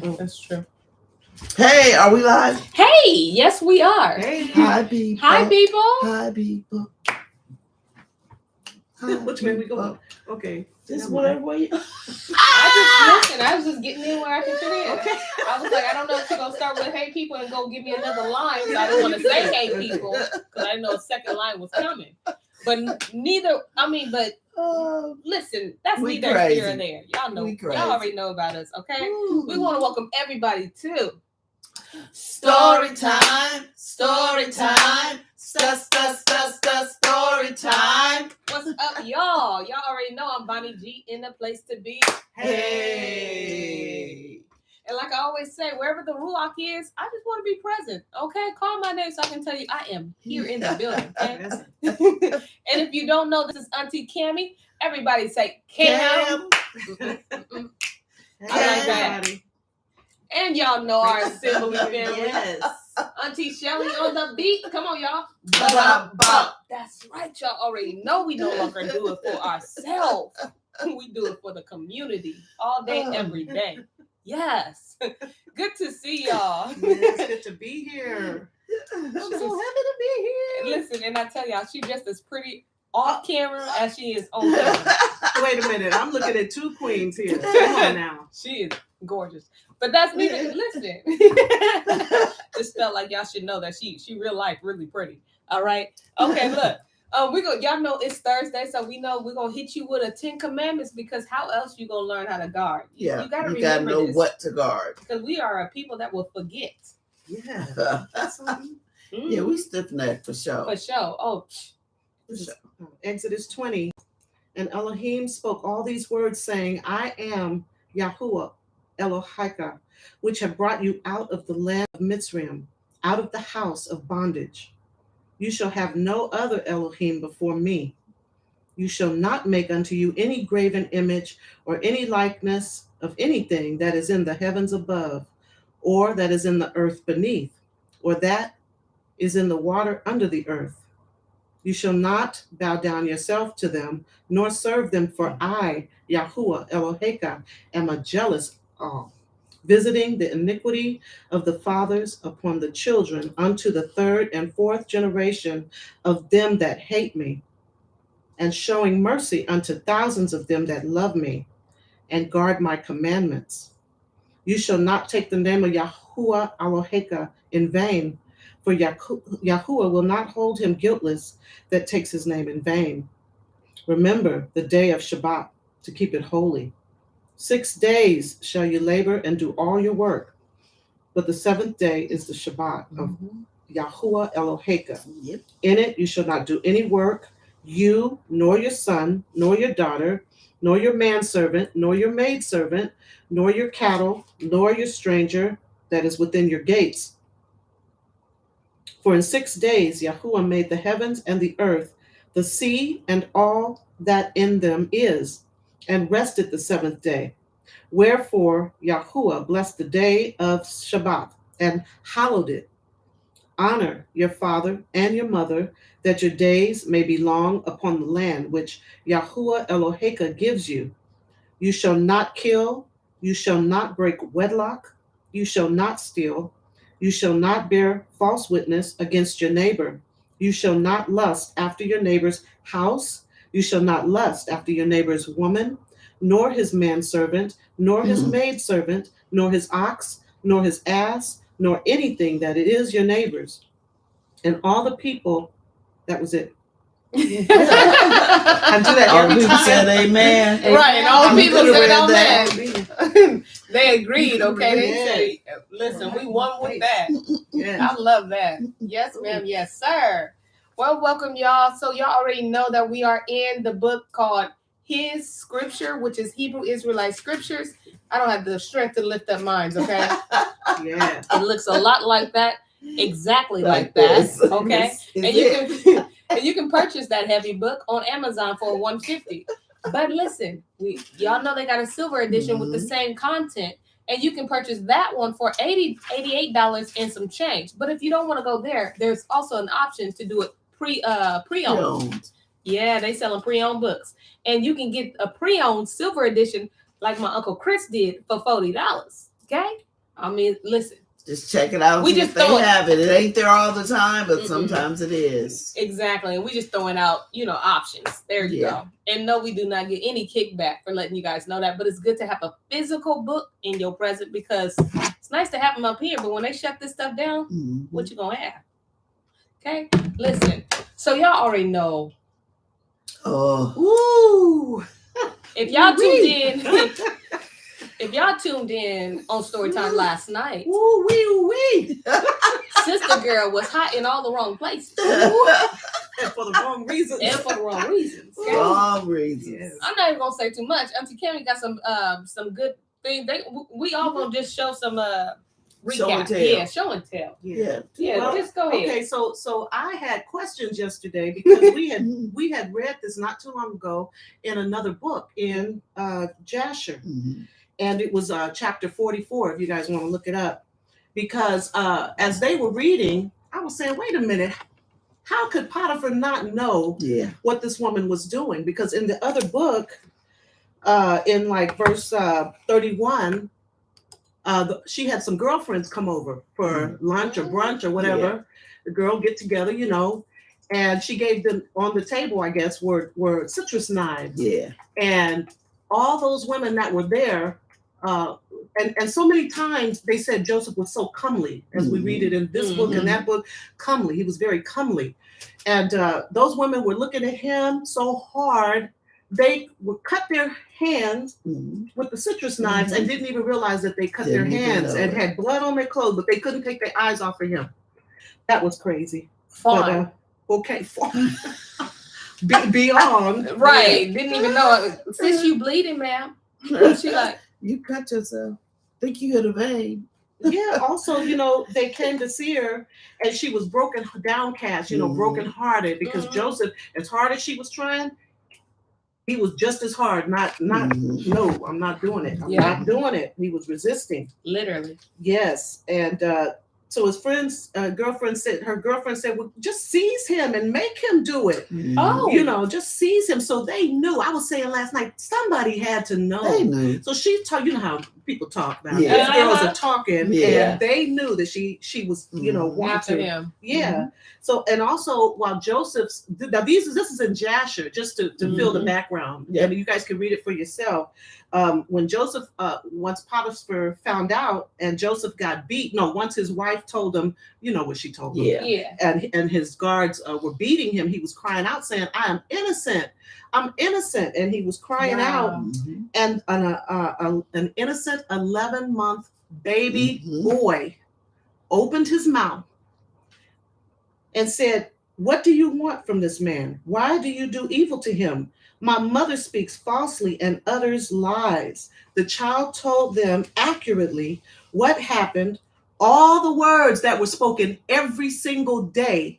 Yeah, that's true. Hey, are we live? Hey, yes, we are. Hey. Hi, people. Hi, people. Hi, people. Hi, Which way we going? Okay. Just whatever way you. I was just getting in where I can fit in. Okay. I was like, I don't know if she's gonna start with "Hey, people" and go give me another line. So I didn't want to say "Hey, people" because I didn't know a second line was coming. But neither. I mean, but listen, that's neither here or there. Y'all know. Y'all already know about us. Okay. Ooh. We want to welcome everybody to Story time. Story time. Story time. What's up, y'all? Y'all already know I'm Bonnie G in the place to be. Hey. And like I always say, wherever the Ruach is, I just want to be present. Okay, call my name so I can tell you I am here in the building. Okay? And if you don't know, this is Auntie Cammy. Everybody say Cam. I like that. And y'all know our assembly family. Yes. Auntie Shelly on the beat. Come on, y'all. That's right. Y'all already know we no longer do it for ourselves. We do it for the community all day, every day. Yes. Good to see y'all. Yes, good to be here. I'm so happy to be here. Listen, and I tell y'all, she's just as pretty off camera as she is on camera. Wait a minute. I'm looking at two queens here. Come on now. She is gorgeous. But that's me. Listen. Just felt like y'all should know that she real life really pretty. All right. Okay, look. Y'all know it's Thursday, so we know we're gonna hit you with a 10 commandments because how else you gonna learn how to guard? You gotta know what to guard. Because we are a people that will forget. Yeah. Yeah, we stiff neck for sure. For sure. Oh, for sure. Exodus 20. And Elohim spoke all these words, saying, I am Yawwwwllll Joseph, which have brought you out of the land of Mitzrayim, out of the house of bondage. You shall have no other Elohim before me. You shall not make unto you any graven image or any likeness of anything that is in the heavens above, or that is in the earth beneath, or that is in the water under the earth. You shall not bow down yourself to them, nor serve them, for I, Yawwwwllll Joseph, am a jealous visiting the iniquity of the fathers upon the children unto the third and fourth generation of them that hate me, and showing mercy unto thousands of them that love me and guard my commandments. You shall not take the name of Yawwwwll Joseph in vain, for Yahuwah will not hold him guiltless that takes his name in vain. Remember the day of Shabbat to keep it holy. 6 days shall you labor and do all your work, but the seventh day is the Shabbat of Yawwwwll Joseph. Yep. In it you shall not do any work, you, nor your son, nor your daughter, nor your manservant, nor your maidservant, nor your cattle, nor your stranger that is within your gates. For in 6 days Yahuwah made the heavens and the earth, the sea, and all that in them is, and rested the seventh day. Wherefore Yahuwah blessed the day of Shabbat and hallowed it. Honor your father and your mother, that your days may be long upon the land which Yawwwwll Joseph gives you. You shall not kill, you shall not break wedlock, you shall not steal, you shall not bear false witness against your neighbor. You shall not lust after your neighbor's house, you shall not lust after your neighbor's woman, nor his manservant, nor his maidservant, nor his ox, nor his ass, nor anything that it is your neighbor's. And all the people, that was it. I do that every time. Said amen. Right, and all the people said amen. They agreed, okay? They say, listen, we won with that. Yeah. I love that. Yes, ma'am. Yes, sir. Well, welcome, y'all. So y'all already know that we are in the book called His Scripture, which is Hebrew Israelite Scriptures. I don't have the strength to lift up mine, okay? Yeah. It looks a lot like that. Exactly like that. Okay. And you can purchase that heavy book on Amazon for $150. But listen, y'all know they got a silver edition with the same content, and you can purchase that one for $88 and some change. But if you don't want to go there, there's also an option to do it pre-owned. Yeah, they selling pre-owned books, and you can get a pre-owned silver edition like my Uncle Chris did for $40. Okay. I mean, listen. Just check it out. We See just if they throw it. have it. It ain't there all the time, but Mm-mm. sometimes it is. Exactly. And we just throwing out, options. There you Yeah. go. And no, we do not get any kickback for letting you guys know that. But it's good to have a physical book in your present because it's nice to have them up here. But when they shut this stuff down, Mhm. what you gonna have? Okay. Listen. So y'all already know. Oh. Ooh. If y'all tuned in, if y'all tuned in on Storytime last night, Ooh wee. Sister Girl was hot in all the wrong places. And for the wrong reasons. And for the wrong reasons. Okay? Wrong reasons. Yes. I'm not even gonna say too much. Auntie Kimmy got some good things. We all gonna just show some recap. Show and tell. Yeah, show and tell. Yeah. Yeah, Well, just go ahead. Okay, so I had questions yesterday because we had read this not too long ago in another book in Jasher, Mhm. and it was chapter 44. If you guys want to look it up, because as they were reading, I was saying, wait a minute, how could Potiphar not know Yeah. what this woman was doing? Because in the other book, in like verse 31. She had some girlfriends come over for lunch or brunch or whatever. Yeah. The girl get together, and she gave them on the table, I guess, were citrus knives. Yeah. And all those women that were there, and so many times they said Joseph was so comely, as we read it in this book and that book, comely. He was very comely. And those women were looking at him so hard, they would cut their hands with the citrus knives and didn't even realize that they cut their hands and had blood on their clothes, but they couldn't take their eyes off of him. That was crazy. Fine. But, okay, fine. Beyond. Right. Didn't even know. Sis, you bleeding, ma'am. She like, You cut yourself. Think you hit a vein. Yeah, also, they came to see her and she was broken, downcast, broken hearted because Joseph, as hard as she was trying, he was just as hard. No, I'm not doing it. I'm not doing it. He was resisting. literally. Yes. And so his girlfriend said, well, just seize him and make him do it. Oh. Just seize him. So they knew. I was saying last night, somebody had to know. They knew. So she talked, how people talk now. Yeah. These girls are talking, Yeah. and they knew that she was, wanting After to. him. Yeah. So, and also while Joseph's, now this is in Jasher, just to fill the background. Yeah. And you guys can read it for yourself. When Joseph, once Potiphar found out and Joseph got beat, once his wife told him, what she told him. Yeah. And his guards were beating him, he was crying out saying, I am innocent. I'm innocent. And he was crying out. And an innocent 11-month baby boy opened his mouth and said, what do you want from this man? Why do you do evil to him? My mother speaks falsely and utters lies. The child told them accurately what happened, all the words that were spoken every single day.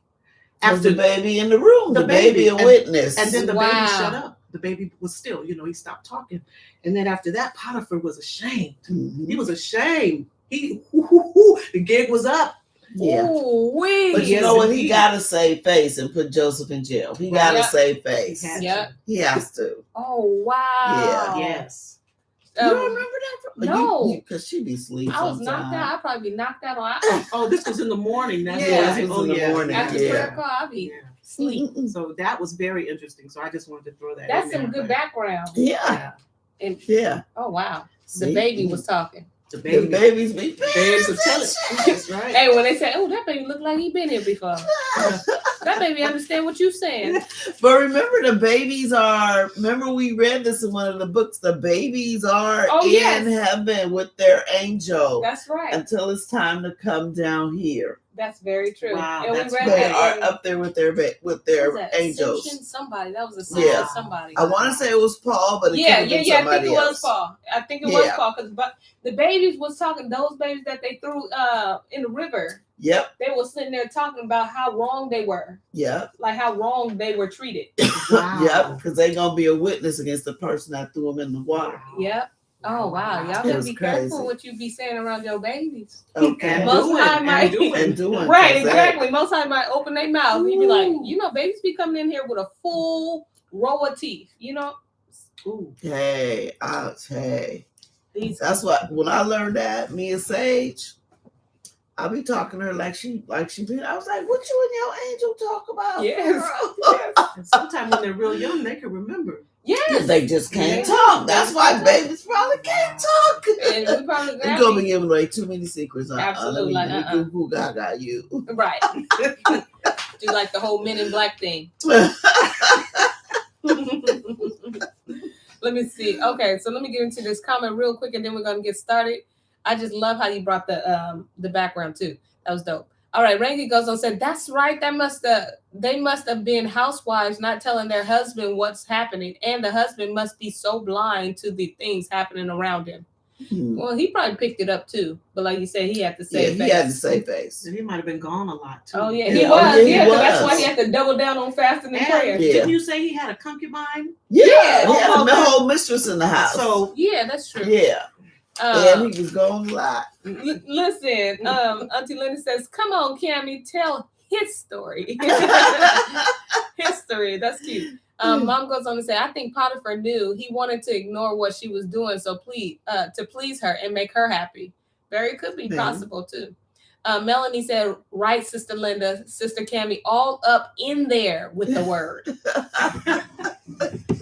After the baby in the room, the baby a witness. And then the baby shut up. The baby was still, he stopped talking. And then after that, Potiphar was ashamed. He was ashamed. The gig was up. Yeah. Ooh-wee. But you know what? He got to save face and put Joseph in jail. He got to save face. He has to. Oh, wow. Yeah. Yes. You don't remember that? No. Because she be sleeping. I was knocked out. I'd probably be knocked out on. Oh, this was in the morning. That's this was in the morning. After prayer call, I'd be sleep. So that was very interesting. So I just wanted to throw that That's in some good background. Yeah. And, Oh, wow. The baby was talking. The babies be babes are telling. That's right. Hey, when they say, "Oh, that baby look like he been here before," that baby understand what you saying. But remember, the babies are. Remember, we read this in one of the books. The babies are in heaven with their angel. That's right. Until it's time to come down here. That's very true. Wow, and they are up there with their angels. Somebody that was a son of somebody. I want to say it was Paul, but it I think it else. was Paul. I think it was Paul because the babies was talking. Those babies that they threw in the river. Yep. They were sitting there talking about how wrong they were. Yep. Like how wrong they were treated. Wow. Yep. Because they're gonna be a witness against the person that threw them in the water. Yep. Oh wow, y'all gotta be careful what you be saying around your babies. Okay. Most time might doing right, exactly. Most time might open their mouths and you be like, babies be coming in here with a full row of teeth, Ooh. Hey, I'll say. That's what when I learned that, me and Sage, I be talking to her like she been. I was like, "What you and your angel talk about?" Yes. And sometimes when they're real young, they can remember. Yes. They just can't talk. That's why babies probably can't talk. And we probably We're gonna be giving away too many secrets. Absolutely. Let me goo goo gaga you. Right. Do like the whole Men in Black thing. Let me see. Okay, so let me get into this comment real quick, and then we're gonna get started. I just love how you brought the background too. That was dope. All right, Rangi goes on said, "That's right. They must have been housewives not telling their husband what's happening, and the husband must be so blind to the things happening around him." Well, he probably picked it up too, but like you said, he had to save face. He had to save face. And he might have been gone a lot too. Oh yeah, he was. He was. That's why he had to double down on fasting and prayer. Yeah. Didn't you say he had a concubine? Yeah, he had a whole mistress in the house. So yeah, that's true. Yeah. And he was going a lot. Listen, Auntie Linda says, "Come on, Cammie, tell his story." History. That's cute. Mom goes on to say, "I think Potiphar knew he wanted to ignore what she was doing, so to please her and make her happy. Very could be possible too." Melanie said, "Right, Sister Linda, Sister Cammie, all up in there with the word."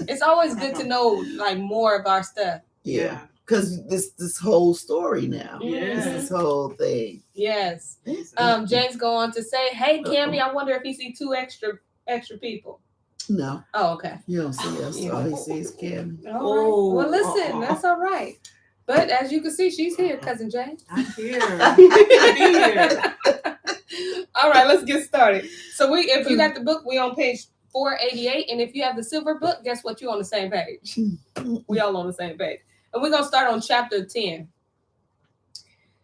It's always good to know like more of our stuff. Yeah. Because this whole story now. Yes. This whole thing. Yes. James go on to say, "Hey, Cammie, I wonder if he see two extra people." No. Oh, okay. You don't see us. All he sees Cammie. All right. Well, listen, that's all right. But as you can see, she's here, Cousin James. I'm here. I'm here. All right, let's get started. So if you got the book, we on page 488, and if you have the silver book, guess what? You're on the same page. We all on the same page. And we're going to start on chapter 10.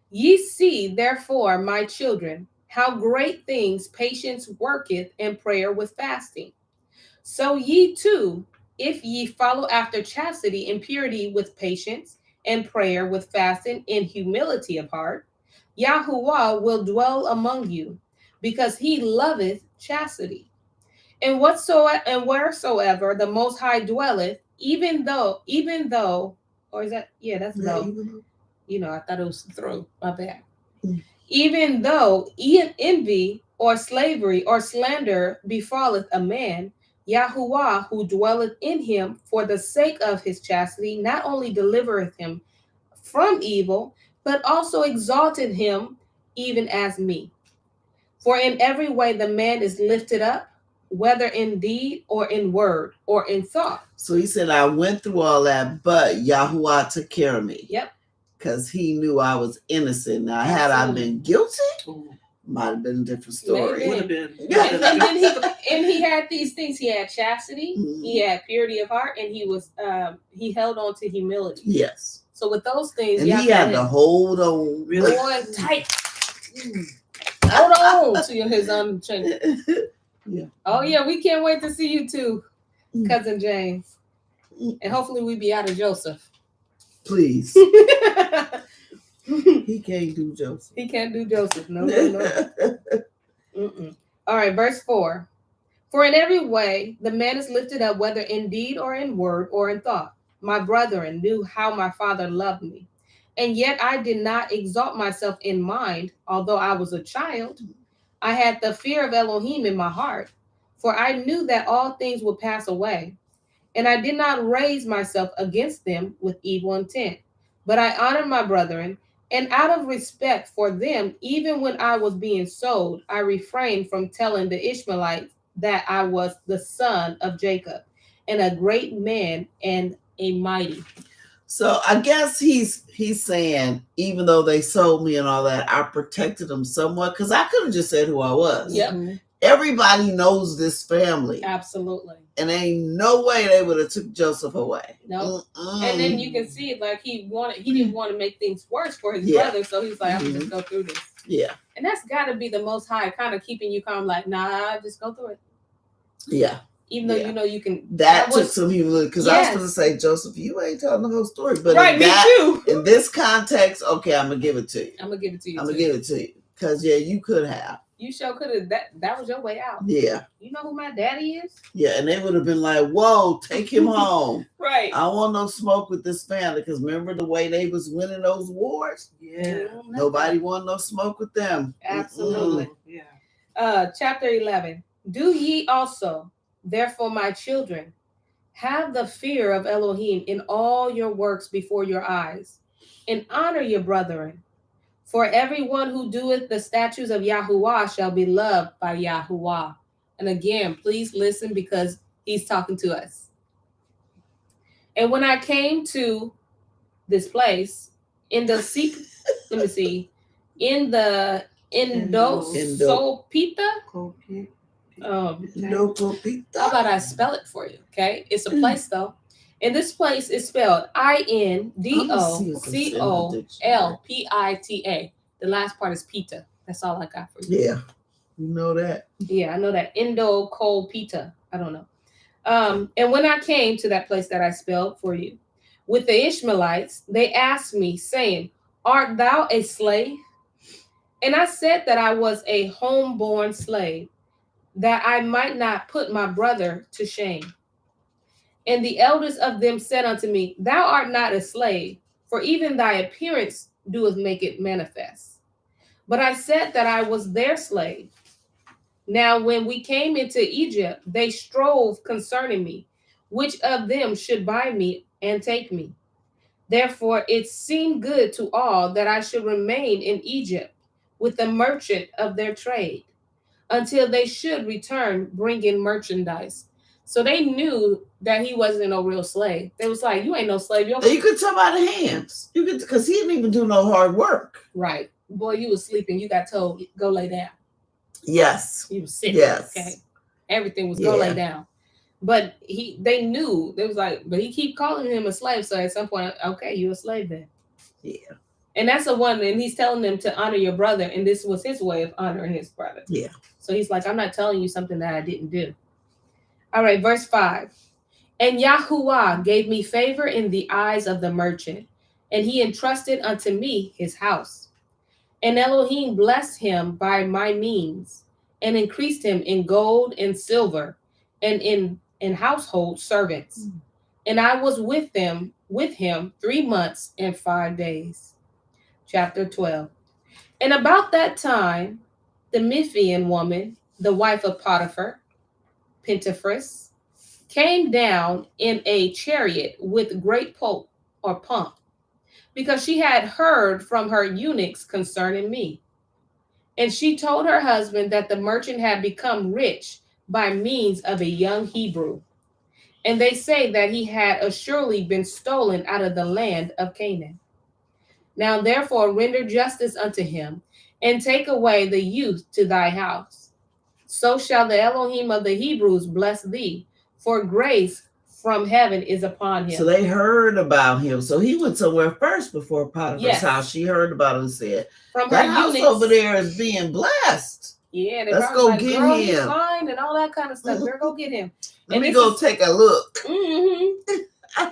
"Ye see, therefore, my children, how great things patience worketh in prayer with fasting. So ye too, if ye follow after chastity and purity with patience, and prayer with fasting in humility of heart, Yahweh will dwell among you, because he loveth chastity. And wheresoever the Most High dwelleth, even though, or is that, yeah, that's though. You know, I thought it was through, my bad. Even though envy or slavery or slander befalleth a man, Yahuwah, who dwelleth in him for the sake of his chastity, not only delivereth him from evil, but also exalteth him even as me. For in every way the man is lifted up, whether in deed or in word or in thought." So he said, "I went through all that, but Yahuwah took care of me." Yep. Because he knew I was innocent. Now, had I been guilty, might have been a different story. Would have been. And then he had these things. He had chastity, he had purity of heart, and he held on to humility. Yes. So with those things, and he had to hold on really tight. Hold on to his unchanged. Yeah. Oh yeah, we can't wait to see you too, Cousin James, and hopefully we be out of Joseph. Please. He can't do Joseph. He can't do Joseph. No. All right, verse 4. "For in every way the man is lifted up, whether in deed or in word or in thought. My brethren knew how my father loved me, and yet I did not exalt myself in mind, although I was a child. I had the fear of Elohim in my heart, for I knew that all things would pass away. And I did not raise myself against them with evil intent, but I honored my brethren, and out of respect for them, even when I was being sold, I refrained from telling the Ishmaelites that I was the son of Jacob, and a great man and a mighty." So I guess he's saying, even though they sold me and all that, I protected them somewhat, because I could have just said who I was. Yep. Everybody knows this family. Absolutely. And ain't no way they would have took Joseph away. No. And then you can see it like he didn't want to make things worse for his brother, so he's like, I'm gonna just go through this. Yeah. And that's gotta be the Most High kind of keeping you calm, like, nah, just go through it. Yeah. Even though you know you can. That took some humility, because I was going to say, Joseph, you ain't telling the whole story. But right, me too. In this context, okay, I'm going to give it to you. I'm going to give it to you. I'm going to give it to you. Because, yeah, you could have. You sure could have. That was your way out. Yeah. You know who my daddy is? Yeah, and they would have been like, whoa, take him home. Right. I don't want no smoke with this family, because remember the way they was winning those wars? Yeah. Nobody wanted no smoke with them. Absolutely. Yeah. Chapter 11. Do ye also, therefore, my children, have the fear of Elohim in all your works before your eyes, and honor your brethren. For everyone who doeth the statutes of Yahuwah shall be loved by Yahuwah. And again, please listen, because he's talking to us. And when I came to this place, in the let me see, in the Indosopita. How about I spell it for you? Okay, it's a place though. And this place is spelled Indocollpita. The last part is pita. That's all I got for you. Yeah, you know that. Yeah, I know that. Indocollpita. I don't know. And when I came to that place that I spelled for you, with the Ishmaelites, they asked me, saying, art thou a slave? And I said that I was a homeborn slave, that I might not put my brother to shame. And the elders of them said unto me, thou art not a slave, for even thy appearance doeth make it manifest. But I said that I was their slave. Now when we came into Egypt, they strove concerning me, which of them should buy me and take me. Therefore it seemed good to all that I should remain in Egypt with the merchant of their trade, until they should return bringing merchandise. So they knew that he wasn't no real slave. They was like, you ain't no slave. You could tell by the hands. You could, because he didn't even do no hard work. Right. Boy, you was sleeping. You got told, go lay down. Yes. You was sitting. Yes. Okay. Everything was go lay down. But they knew. They was like, but he keep calling him a slave. So at some point, okay, you a slave then. Yeah. And that's the one, and he's telling them to honor your brother. And this was his way of honoring his brother. Yeah. So he's like, I'm not telling you something that I didn't do. All right, verse 5. And Yahuwah gave me favor in the eyes of the merchant, and he entrusted unto me his house. And Elohim blessed him by my means, and increased him in gold and silver, and in household servants. And I was with him 3 months and 5 days. Chapter 12. And about that time, the Miphian woman, the wife of Potiphar, Pentephris, came down in a chariot with great pomp, because she had heard from her eunuchs concerning me. And she told her husband that the merchant had become rich by means of a young Hebrew. And they say that he had assuredly been stolen out of the land of Canaan. Now therefore render justice unto him, and take away the youth to thy house. So shall the Elohim of the Hebrews bless thee, for grace from heaven is upon him. So they heard about him. So he went somewhere first before Potiphar's house. She heard about him and said, from that her house eunuchs, over there is being blessed. Yeah, they let's go like, get him. He's fine and all that kind of stuff. Girl, go get him. Let me go take a look.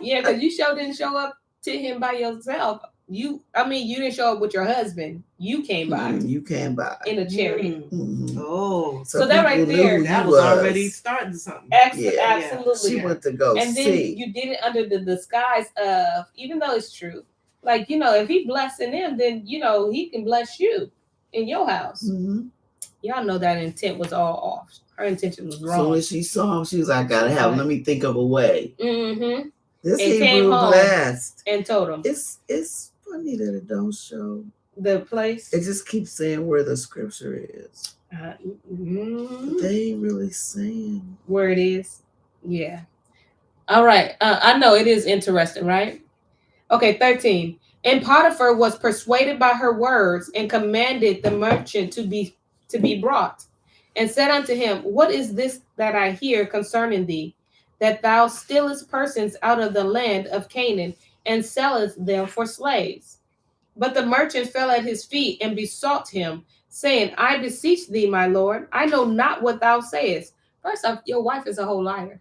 Yeah, because you didn't show up to him by yourself. You didn't show up with your husband. You came by. You came by in a chariot. Oh, so that right there, that was already starting something. Absolutely. She went to go and see. Then you did it under the disguise of, even though it's true, like, if he blessing them, then he can bless you in your house. Y'all know that intent was all off. Her intention was wrong. So when she saw him, she was like, I gotta have him. Let me think of a way. This and Hebrew blessed and told him. It's funny that it don't show the place. It just keeps saying where the scripture is. But they ain't really saying where it is. Yeah. All right. I know it is interesting, right? Okay, 13. And Potiphar was persuaded by her words, and commanded the merchant to be brought, and said unto him, what is this that I hear concerning thee, that thou stealest persons out of the land of Canaan, and sellest them for slaves? But the merchant fell at his feet and besought him, saying, I beseech thee, my lord, I know not what thou sayest. First off, your wife is a whole liar.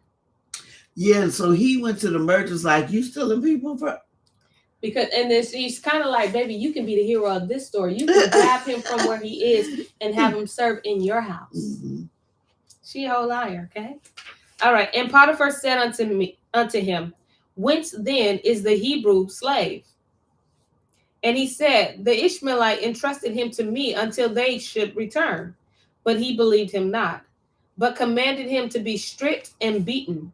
Yeah, and so he went to the merchants like, you stealing people for? Because and then she's kind of like, baby, you can be the hero of this story. You can grab him from where he is and have him serve in your house. Mm-hmm. She a whole liar, okay? All right. And Potiphar said unto him, whence then is the Hebrew slave? And he said, the Ishmaelite entrusted him to me until they should return. But he believed him not, but commanded him to be stripped and beaten.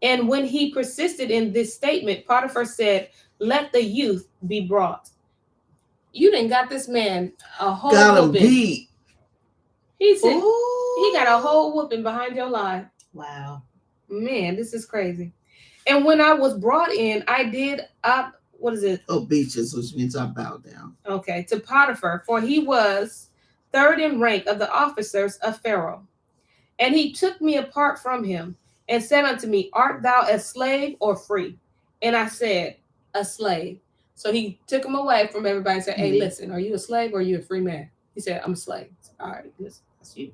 And when he persisted in this statement, Potiphar said, let the youth be brought. You done got this man a whole Got him whooping. beat. He said, Ooh. he got a whole whooping behind your lie. Wow. Man, this is crazy. And when I was brought in, I did up, what is it? Oh, beaches, which means I bow down. Okay, to Potiphar, for he was third in rank of the officers of Pharaoh. And he took me apart from him and said unto me, art thou a slave or free? And I said, a slave. So he took him away from everybody and said, hey, listen, are you a slave or are you a free man? He said, I'm a slave. All right, listen, that's you.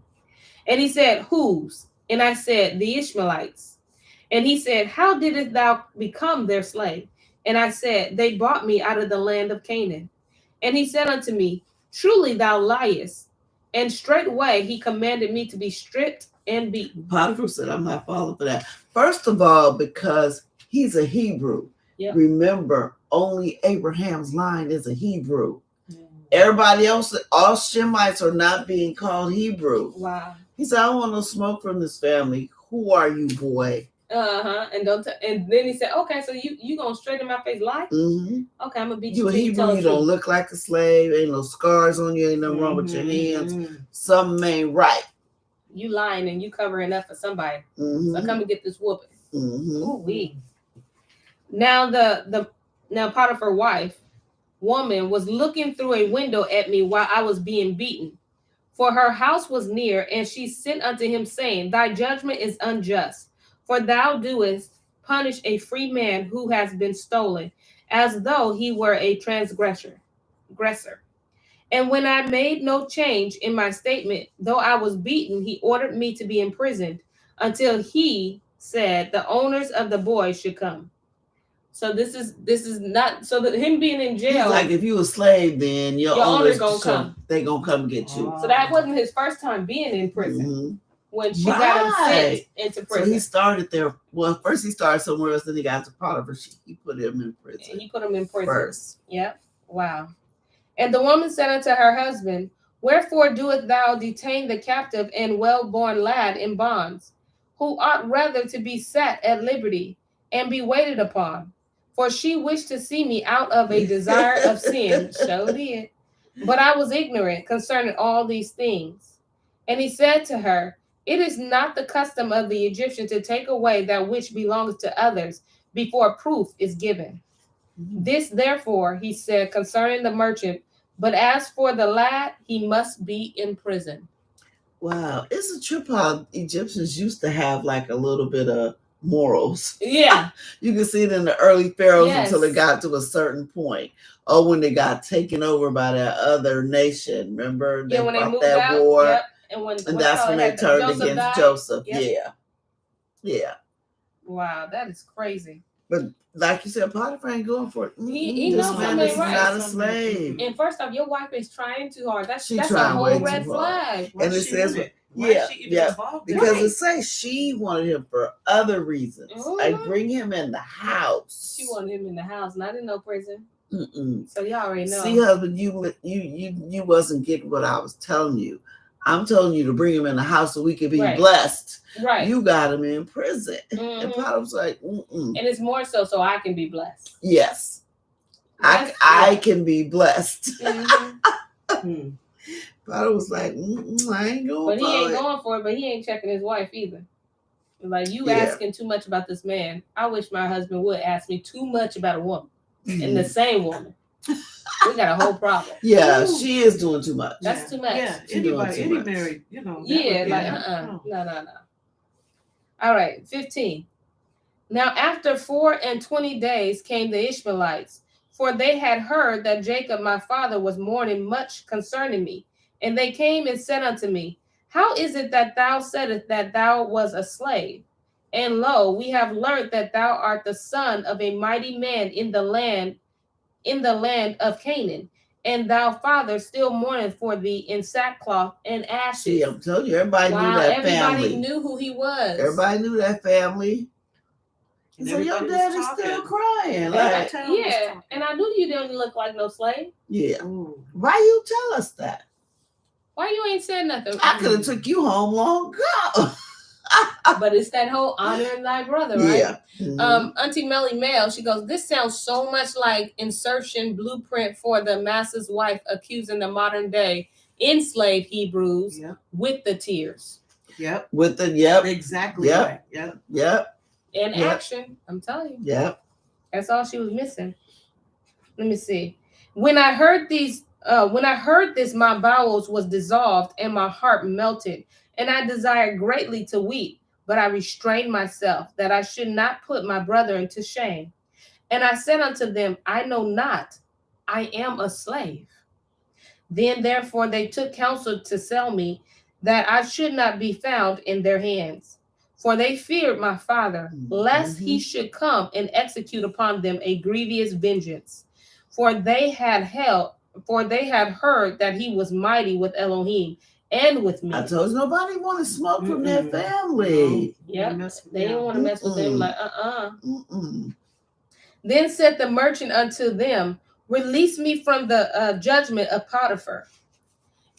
And he said, whose? And I said, the Ishmaelites. And he said, how didst thou become their slave? And I said, they bought me out of the land of Canaan. And he said unto me, truly thou liest. And straightway he commanded me to be stripped and beaten. Potiphar said, I'm not falling for that. First of all, because he's a Hebrew. Yep. Remember, only Abraham's line is a Hebrew. Everybody else, all Shemites are not being called Hebrew. Wow. He said, I don't want no smoke from this family. Who are you, boy? And and then he said, okay, so you gonna straighten my face lie? Mm-hmm. Okay, I'm gonna beat You you. a Hebrew, you don't look like a slave. Ain't no scars on you. Ain't nothing wrong with your hands. Something ain't right. You lying and you covering up for somebody. Mm-hmm. So come and get this whooping. Mm-hmm. Ooh-wee. Now now Potiphar's wife, woman, was looking through a window at me while I was being beaten. For her house was near, and she sent unto him, saying, thy judgment is unjust, for thou doest punish a free man who has been stolen, as though he were a transgressor. And when I made no change in my statement, though I was beaten, he ordered me to be imprisoned until he said the owners of the boy should come. So this is not so that him being in jail. He's like, if you a slave, then your owners gonna come. They gonna come get you. So that wasn't his first time being in prison. Mm-hmm. When she got him sent into prison. So he started there. Well, first he started somewhere else, then he got to Potiphar. He put him in prison. He put him in prison first. Yep. Wow. And the woman said unto her husband, wherefore doest thou detain the captive and well-born lad in bonds, who ought rather to be set at liberty and be waited upon? For she wished to see me out of a desire of sin. So did. But I was ignorant concerning all these things. And he said to her, it is not the custom of the Egyptian to take away that which belongs to others before proof is given. This, therefore, he said concerning the merchant, but as for the lad, he must be in prison. Wow. It's a trip how Egyptians used to have like a little bit of morals. Yeah. You can see it in the early pharaohs Yes. until it got to a certain point. Or when they got taken over by that other nation. Remember? They when they fought moved that out. war. Yep. And That's when they turned Joseph against died. Joseph. Yep. Yeah. Wow, that is crazy. But like you said, Potiphar ain't going for it. He This knows man something is right. not a slave. And first off, your wife is trying too hard. That's a trying way whole too red hard. flag. And it says, because it says she wanted him for other reasons. I bring him in the house. She wanted him in the house, not in no prison. Mm-mm. So y'all already know. See, husband, you wasn't getting what I was telling you. I'm telling you to bring him in the house so we can be blessed. Right. You got him in prison. Mm-hmm. And Potiphar's like, mm-mm. And it's more so I can be blessed. Yes. I can be blessed. Mm-hmm. Potiphar was like, I ain't going But he ain't going for it, but he ain't checking his wife either. Like, you asking too much about this man. I wish my husband would ask me too much about a woman. And the same woman. We got a whole problem. Yeah, she is doing too much. That's too much. Yeah, any married, No. All right, 15. Now after 24 days came the Ishmaelites, for they had heard that Jacob my father was mourning much concerning me. And they came and said unto me, how is it that thou saidest that thou was a slave? And lo, we have learnt that thou art the son of a mighty man in the land, in the land of Canaan, and thou father still mourneth for thee in sackcloth and ashes. See, I'm telling you, everybody knew that Everybody family. knew who he was. Everybody knew that family. And So your everybody dad was is still talking. crying. Like, Yeah, and I knew you didn't look like no slave. Yeah. Ooh. Why you tell us that? Why you ain't said nothing? I could have took you home long ago. But it's that whole honoring thy brother, right? Yeah. Mm-hmm. Auntie Melly Mail, she goes, this sounds so much like insertion blueprint for the master's wife accusing the modern day enslaved Hebrews with the tears. Yep. With the Exactly. Yep. Right. Yep. Yep. And action, I'm telling you. Yep. That's all she was missing. Let me see. When I heard this, my bowels was dissolved and my heart melted, and I desired greatly to weep, but I restrained myself that I should not put my brethren to shame. And I said unto them, I know not, I am a slave. Then therefore they took counsel to sell me, that I should not be found in their hands. For they feared my father, lest he should come and execute upon them a grievous vengeance. For they had heard that he was mighty with Elohim and with me. I told you nobody want to smoke from their family. Yep. They didn't want to mess with them. Like, Then said the merchant unto them, release me from the judgment of Potiphar.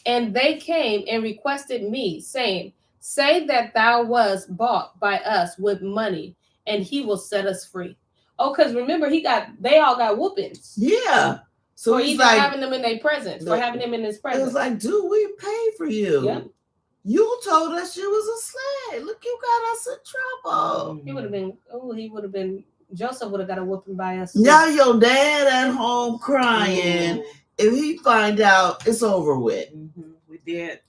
And they came and requested me, saying, say that thou wast bought by us with money, and he will set us free. Oh, because remember, they all got whoopings. Yeah. So for he's even like, having them in their presence, for having them in his presence. It was like, dude, we paid for you. Yep. You told us you was a slave. Look, you got us in trouble. He would have been, Joseph would have got a whooping by us. Now your dad at home crying. Ooh. If he find out, it's over with. We're dead.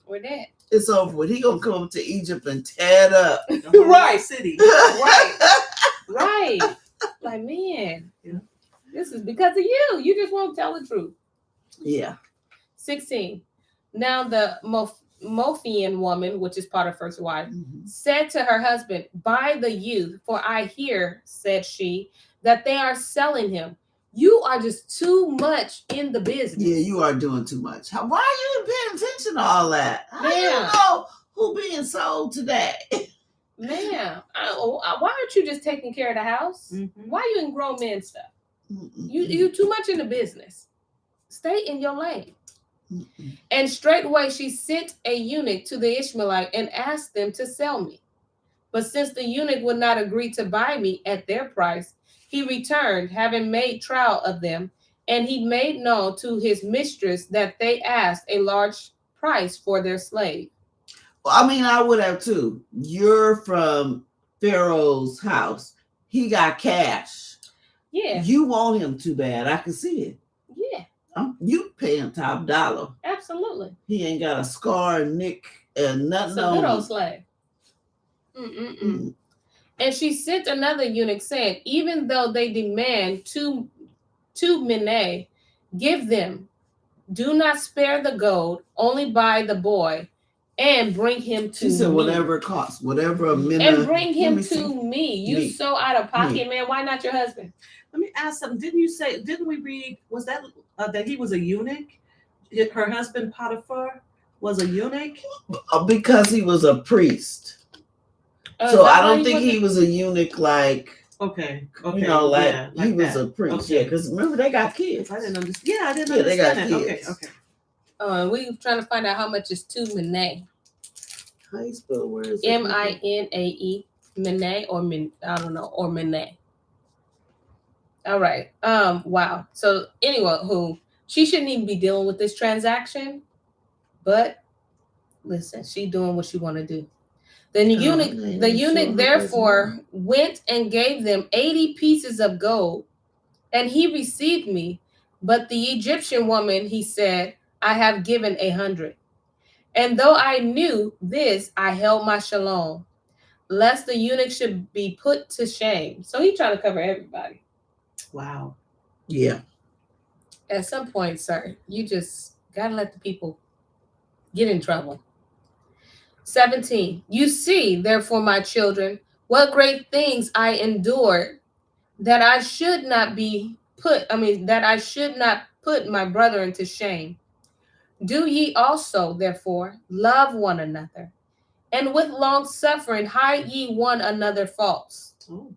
It's over with. He gonna come to Egypt and tear it up. Right, city. Right. Like, man, this is because of you. You just won't tell the truth. Yeah. 16. Now the Mophian woman, which is Potiphar's wife, said to her husband, buy the youth, for I hear, said she, that they are selling him. You are just too much in the business. Yeah, you are doing too much. Why are you paying attention to all that? How do you know who being sold today? Man, why aren't you just taking care of the house? Why are you in grown men stuff? You too much in the business. Stay in your lane. And straightway she sent a eunuch to the Ishmaelite and asked them to sell me. But since the eunuch would not agree to buy me at their price, he returned, having made trial of them, and he made known to his mistress that they asked a large price for their slave. Well, I mean, I would have too. You're from Pharaoh's house. He got cash. Yeah. You want him too bad. I can see it. Yeah. You pay him top dollar. Absolutely. He ain't got a scar, nick, and nothing on him. Good old slave. And she sent another eunuch, saying, even though they demand two minae, give them. Do not spare the gold, only buy the boy, and bring him to me. She said, whatever it costs, whatever a minute. And bring him to me. You so out of pocket, man. Why not your husband? Let me ask something. Didn't we read, was that he was a eunuch? Her husband Potiphar was a eunuch? Because he was a priest. So I don't think he was a eunuch like. Okay. You know, like he was a priest. Okay. Yeah, because remember they got kids. I didn't understand. Yeah, I didn't understand that. Kids. Okay. We trying to find out how much is 2 minae. How you spell words? Minae, minae, or I don't know, or minae. All right. Wow. So anyway, she shouldn't even be dealing with this transaction, but listen, she doing what she want to do. Then the eunuch therefore went and gave them 80 pieces of gold, and he received me. But the Egyptian woman, he said, I have given 100. And though I knew this, I held my shalom, lest the eunuch should be put to shame. So he trying to cover everybody. Wow. Yeah. At some point, sir, you just gotta let the people get in trouble. 17. You see, therefore, my children, what great things I endured, that I should not be that I should not put my brethren to shame. Do ye also, therefore, love one another, and with long suffering hide ye one another faults. Oh.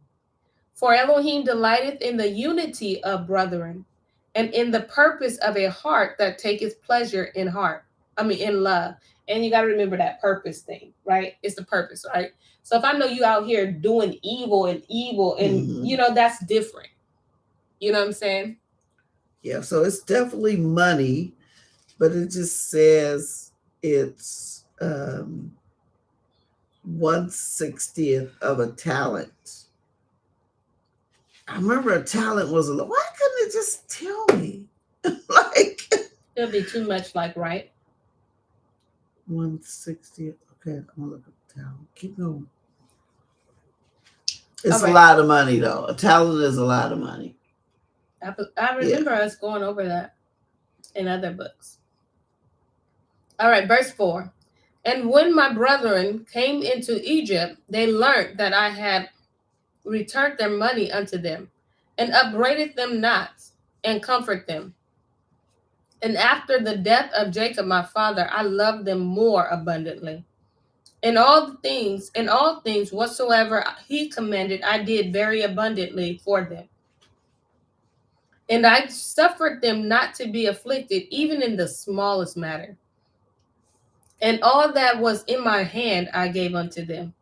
For Elohim delighteth in the unity of brethren, and in the purpose of a heart that taketh pleasure in love. And you got to remember that purpose thing, right? It's the purpose, right? So if I know you out here doing evil, and that's different. You know what I'm saying? Yeah, so it's definitely money, but it just says it's 1/60th of a talent. I remember a talent was why couldn't it just tell me? Like It'll be too much, like, right? 1/60th. Okay, I'm gonna look at the talent. Keep going. It's All right. a lot of money though. A talent is a lot of money. I remember us going over that in other books. All right, verse 4. And when my brethren came into Egypt, they learnt that I had returned their money unto them, and upbraided them not, and comfort them. And after the death of Jacob my father, I loved them more abundantly. In all things whatsoever he commanded, I did very abundantly for them. And I suffered them not to be afflicted, even in the smallest matter. And all that was in my hand I gave unto them.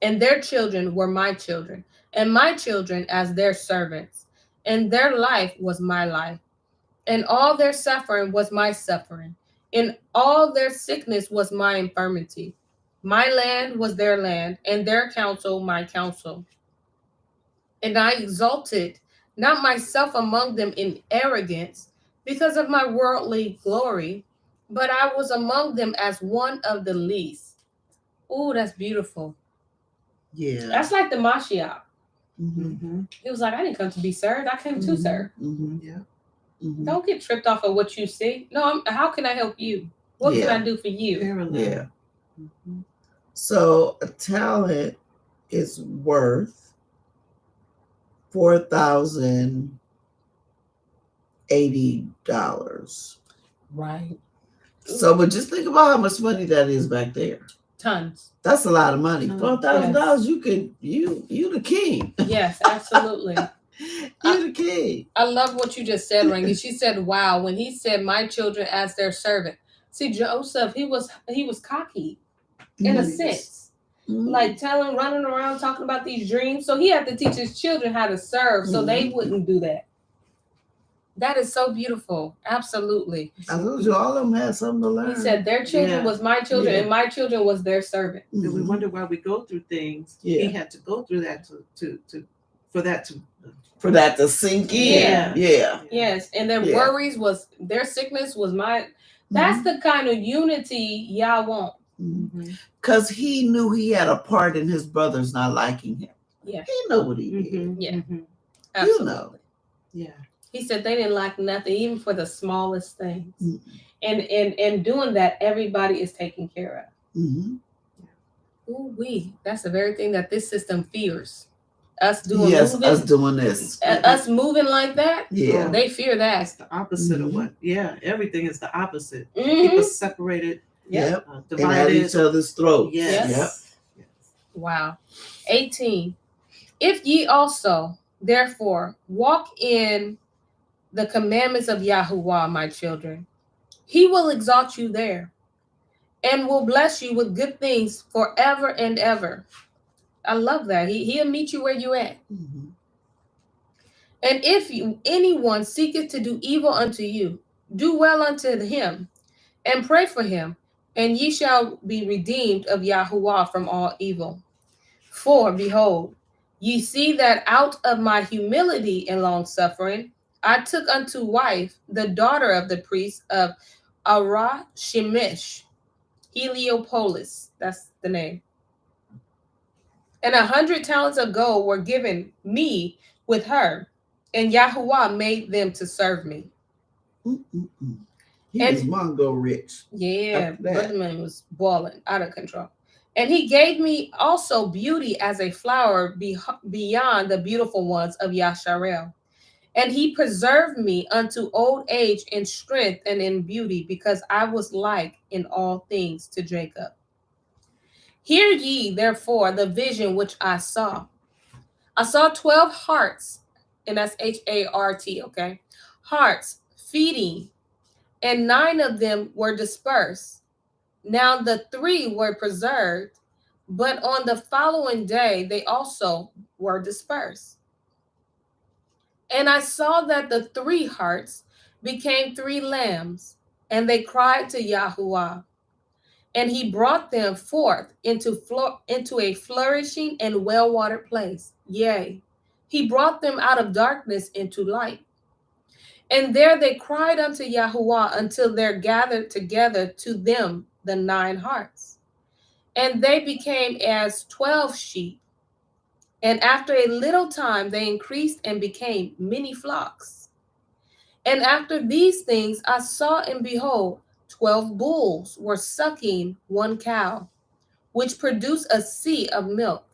And their children were my children, and my children as their servants. And their life was my life. And all their suffering was my suffering. And all their sickness was my infirmity. My land was their land, and their counsel my counsel. And I exalted not myself among them in arrogance, because of my worldly glory, but I was among them as one of the least. Oh, that's beautiful. Yeah. That's like the Mashiach. Mm-hmm. He was like, I didn't come to be served. I came to serve. Mm-hmm. Yeah. Mm-hmm. Don't get tripped off of what you see. No, how can I help you? What can I do for you? Parallel. Yeah. Mm-hmm. So a talent is worth $4,080. Right. So, but just think about how much money that is back there. Tons. That's a lot of money. Tons. $4,000. You the king. Yes, absolutely. You the king. I love what you just said, Rangi. She said, "Wow." When he said, "My children as their servant." See, Joseph, he was cocky in a sense. Like running around talking about these dreams. So he had to teach his children how to serve so they wouldn't do that. That is so beautiful. Absolutely. I told you all of them had something to learn. He said their children was my children and my children was their servant. And we wonder why we go through things. Yeah. He had to go through that for that to sink in. Yeah. Yes. And their worries was their sickness was my that's the kind of unity y'all want. Because he knew he had a part in his brothers not liking him. Yeah. He knew what he did. Yeah. Absolutely. You know. Yeah. He said they didn't like nothing, even for the smallest things. And doing that, everybody is taken care of. Ooh-wee. That's the very thing that this system fears. Us doing us doing this. Us moving like that. Yeah. They fear that. That's the opposite of what. Yeah. Everything is the opposite. Keep us separated. Yep. Divided. And at each other's throats. Yes. Yep. Wow. 18. If ye also, therefore, walk in the commandments of Yahuwah, my children, he will exalt you there and will bless you with good things forever and ever. I love that. He'll meet you where you at. And if anyone seeketh to do evil unto you, do well unto him and pray for him, and ye shall be redeemed of Yahuwah from all evil. For behold, ye see that out of my humility and long suffering, I took unto wife the daughter of the priest of Ara Shemesh, Heliopolis. That's the name. And 100 talents of gold were given me with her, and Yahuwah made them to serve me. He was Mongo rich. Yeah, brother man was balling out of control. And he gave me also beauty as a flower beyond the beautiful ones of Yasharel. And he preserved me unto old age in strength and in beauty, because I was like in all things to Jacob. Hear ye therefore the vision which I saw. I saw 12 hearts, and that's HART, okay? Hearts feeding, and 9 of them were dispersed. Now the 3 were preserved, but on the following day they also were dispersed. And I saw that the 3 hearts became 3 lambs, and they cried to Yahuwah. And he brought them forth into a flourishing and well-watered place. Yea, he brought them out of darkness into light. And there they cried unto Yahuwah until there gathered together to them the 9 hearts. And they became as 12 sheep. And after a little time they increased and became many flocks. And after these things I saw, and behold, 12 bulls were sucking one cow, which produced a sea of milk.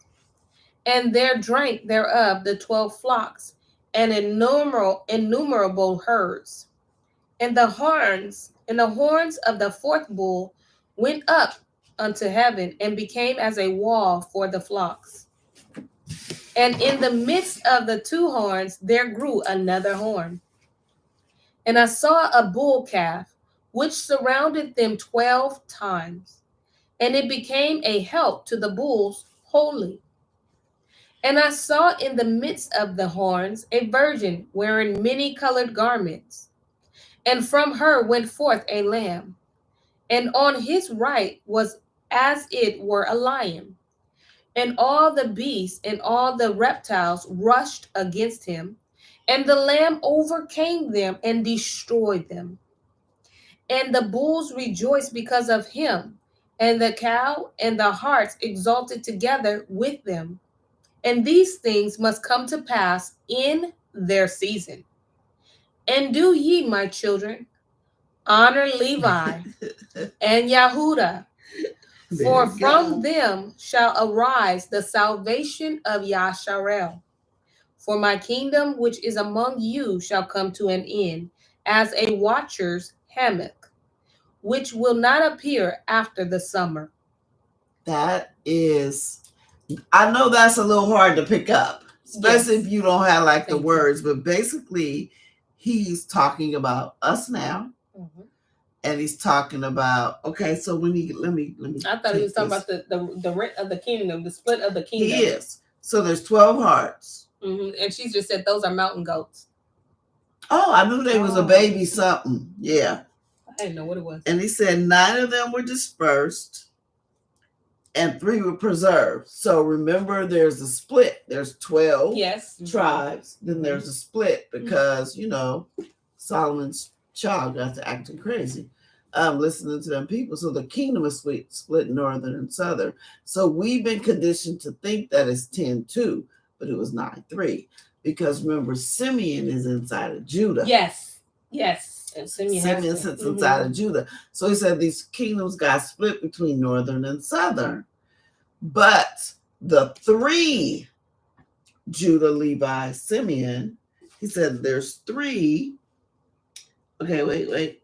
And there drank thereof the 12 flocks, and innumerable herds. And the horns of the 4th bull went up unto heaven, and became as a wall for the flocks. And in the midst of the 2 horns there grew another horn. And I saw a bull calf, which surrounded them 12 times, and it became a help to the bulls wholly. And I saw in the midst of the horns a virgin wearing many colored garments, and from her went forth a lamb, and on his right was as it were a lion. And all the beasts and all the reptiles rushed against him, and the lamb overcame them and destroyed them. And the bulls rejoiced because of him, and the cow and the harts exulted together with them. And these things must come to pass in their season. And do ye, my children, honor Levi and Yahudah, for from them shall arise the salvation of Yasharel. For my kingdom which is among you shall come to an end, as a watcher's hammock, which will not appear after the summer. That is, I know that's a little hard to pick up, especially if you don't have like the words, but basically he's talking about us now. And he's talking about, okay, so when he, let me. I thought he was talking about the rent of the kingdom, the split of the kingdom. He is. So there's 12 hearts. And she just said those are mountain goats. Oh, I knew they was a baby something. Yeah. I didn't know what it was. And he said 9 of them were dispersed and 3 were preserved. So remember, there's a split. There's 12 tribes. Then there's a split because, you know, Solomon's child got to acting crazy. Listening to them people. So the kingdom is split northern and southern. So we've been conditioned to think that it's 10-2, but it was 9-3. Because remember, Simeon is inside of Judah. Yes. And Simeon sits inside of Judah. So he said these kingdoms got split between northern and southern. But the 3, Judah, Levi, Simeon, he said there's 3. Okay, wait.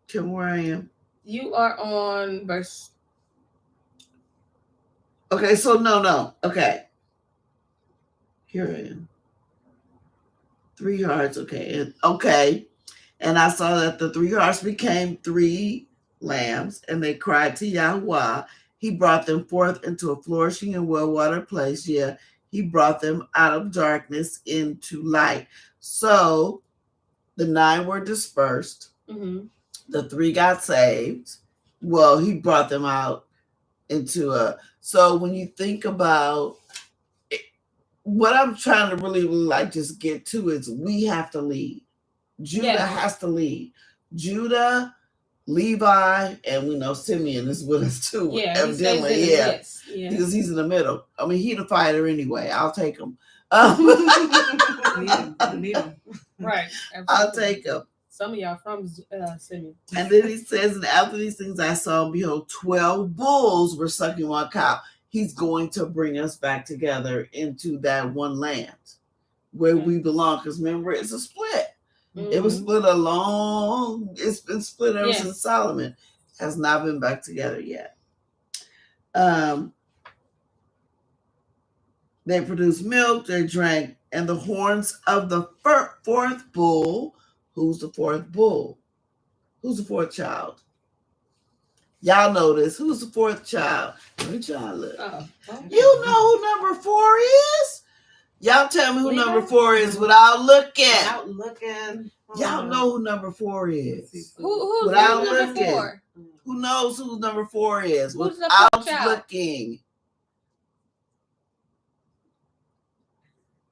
Tell me where I am. You are on verse. Okay, so no. Okay. Here I am. 3 hearts, okay. And I saw that the 3 hearts became 3 lambs, and they cried to Yahweh. He brought them forth into a flourishing and well-watered place. Yeah, he brought them out of darkness into light. So the 9 were dispersed. The 3 got saved. Well, he brought them out into a. So when you think about it, what I'm trying to really like just get to is we have to lead. Judah has to lead. Judah, Levi, and we know Simeon is with us too. Yeah, evidently, because he's in the middle. I mean, he's a fighter anyway. I'll take him. Need him. Right. Absolutely. I'll take him. Some of y'all from Simeon. And then he says, and after these things I saw, behold, 12 bulls were sucking one cow. He's going to bring us back together into that one land. where we belong. Because remember, it's a split. It was split it's been split ever since Solomon. Has not been back together yet. They produced milk, they drank, and the horns of the fourth bull. Who's the fourth bull? Who's the fourth child? Y'all know this. Who's the fourth child? Let me try to look. You know who number 4 is? Y'all tell me who number 4 is without looking. Without looking. Y'all know who number 4 is. Who's without number looking. 4? Who knows who number 4 is Who's without looking?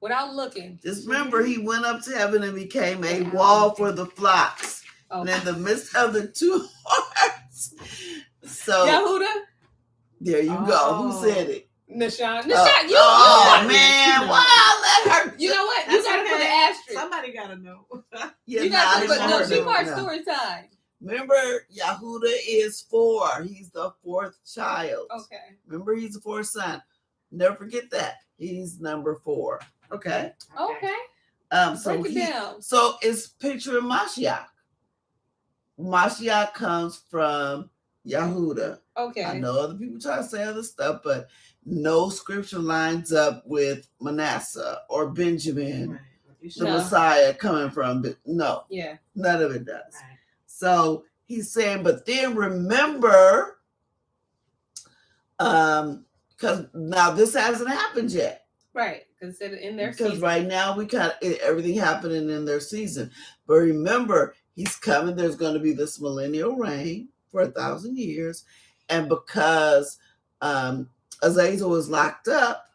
Without looking. Just remember, he went up to heaven and became a wall for the flocks. And in the midst of the 2 hearts. So Yahuda? There you go. Who said it? Nashawn. Man, why I let her? You know what? You gotta put an asterisk. Somebody gotta know. You gotta put no. She part story time. Remember, Yahuda is 4. He's the 4th child. Okay. Remember, he's the 4th son. Never forget that. He's number 4. Okay. So break it down. So it's picturing Mashiach. Mashiach comes from Yahuda. Okay. I know other people try to say other stuff, but no scripture lines up with Manasseh or Benjamin, the Messiah coming from. No. Yeah. None of it does. Right. So he's saying, but then remember, because now this hasn't happened yet. Right. Because in their season. Because right now we got everything happening in their season. But remember, he's coming. There's going to be this millennial reign for 1,000 years. And because Azazel is locked up,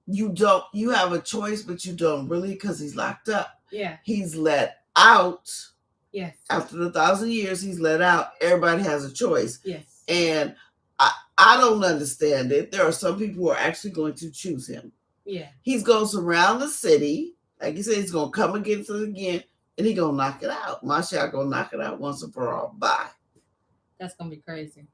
you have a choice, but you don't really, because he's locked up. Yeah. He's let out. Yes. After the 1,000 years, he's let out. Everybody has a choice. Yes. And I don't understand it. There are some people who are actually going to choose him. Yeah. He's going to surround the city. Like you said, he's going to come against it again, and he's going to knock it out. Mashiach going to knock it out once and for all. Bye. That's going to be crazy.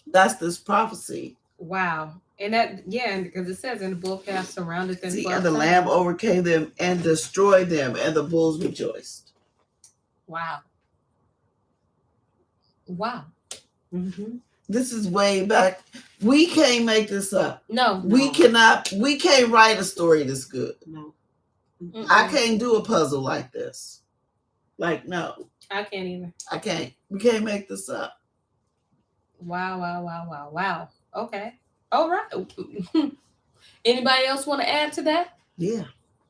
That's this prophecy. Wow. And that, because it says in the book, have surrounded them. And the Lamb overcame them and destroyed them, and the bulls rejoiced. Wow. Wow. Mm-hmm. This is way back. We can't make this up. No. We can't write a story this good. No. Mm-mm. I can't do a puzzle like this. No. I can't either. I can't. We can't make this up. Wow. Okay. All right. Anybody else want to add to that? Yeah.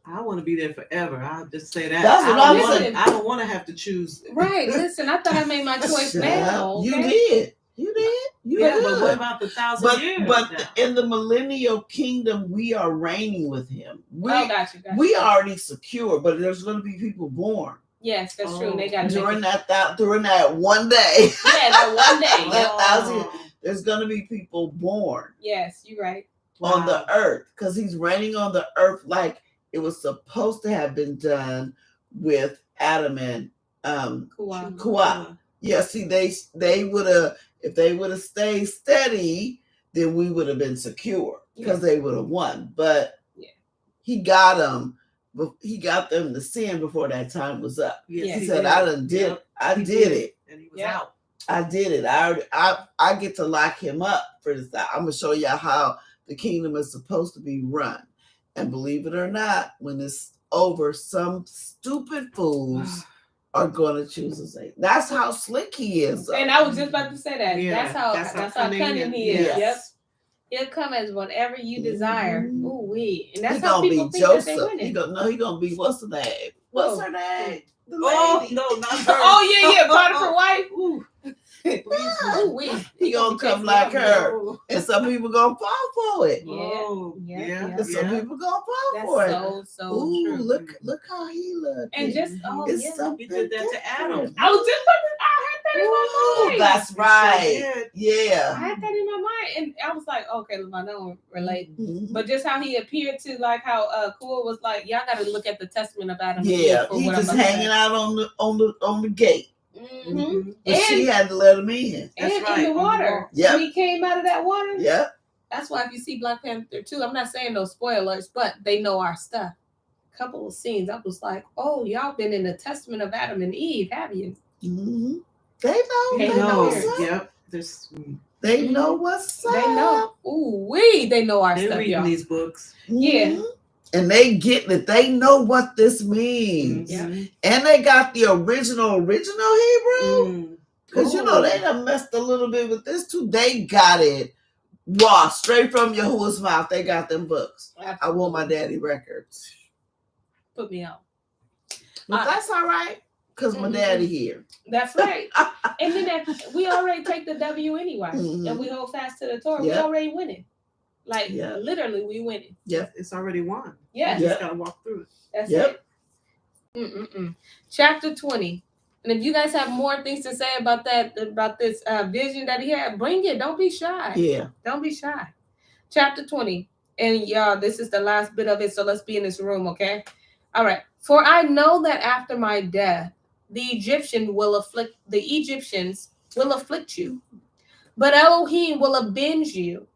I want to be there forever. I'll just say that. That's what I'm saying. I don't want to have to choose. Right. Listen, I thought I made my choice now. Okay? You did. But what about the 1,000 years? But in the millennial kingdom, we are reigning with him. Gotcha. We are already secure, but there's going to be people born. Yes, that's true. They got during that one day. Yeah, that one day. That 1,000. There's going to be people born. Yes, you're right. On the earth, because he's reigning on the earth like it was supposed to have been done with Adam and Kuah. Yeah, see, they would have, if they would have stayed steady, then we would have been secure because they would have won. But he got them. He got them to sin before that time was up. Yes, he said, "I did it. And he was out. I did it. I get to lock him up for this. I'm gonna show you how the kingdom is supposed to be run. And believe it or not, when it's over, some stupid fools are going to choose to say. That's how slick he is. And I was just about to say that. Yeah, that's how cunning he is. Yes. Yep. He'll come as whatever you desire. Mm-hmm. Ooh wee. And that's He how gonna people be think Joseph. that they win it. He gonna be, what's her name? What's her name? The Oh, lady. no, not her. Oh, yeah. Potiphar wife. Ooh. Ooh wee. He gonna come like her. And some people gonna fall for it. Yeah. And some people gonna fall for it. That's so Ooh, true. look how he look. And just it's something He did that to Adam. I was just I had that in my mind. That's right. Yeah. I had that in my mind, and I was like, okay, I don't relate. Mm-hmm. But just how he appeared to, like how Cool was like, y'all got to look at the testament about him. Yeah, for he what just I'm hanging out on the gate. Mm-hmm. But she had to let him in. And That's right. in the water. Yeah. When he came out of that water. Yeah. That's why if you see Black Panther 2, I'm not saying no spoilers, but they know our stuff. couple of scenes. I was like, oh, y'all been in the testament of Adam and Eve, have you? Mm-hmm. They know. They They know know. what's up. Yep. They know what's up. They know. Ooh, they know our They're stuff, reading y'all. these books. Yeah. Mhm. And they getting it. They know what this means. Mhm. And they got the original Hebrew. Mm. Because, they done messed a little bit with this too. They got it raw, straight from Yahuwah's mouth. They got them books. Absolutely. I want my daddy records. Put me on. But that's all right. Because my daddy here. That's right. And then we already take the W anyway. Mhm. And we hold fast to the Torah. Yep. We already winning. Like, Yep. literally, we winning. Yep. It's already won. Yeah. You just got to walk through it. That's Yep. it. Chapter 20. And if you guys have more things to say about this vision that he had, bring it. Don't be shy. Yeah. Don't be shy. Chapter 20. And y'all, this is the last bit of it. So let's be in this room, okay? All right. For I know that after my death, the Egyptians will afflict you. But Elohim will avenge you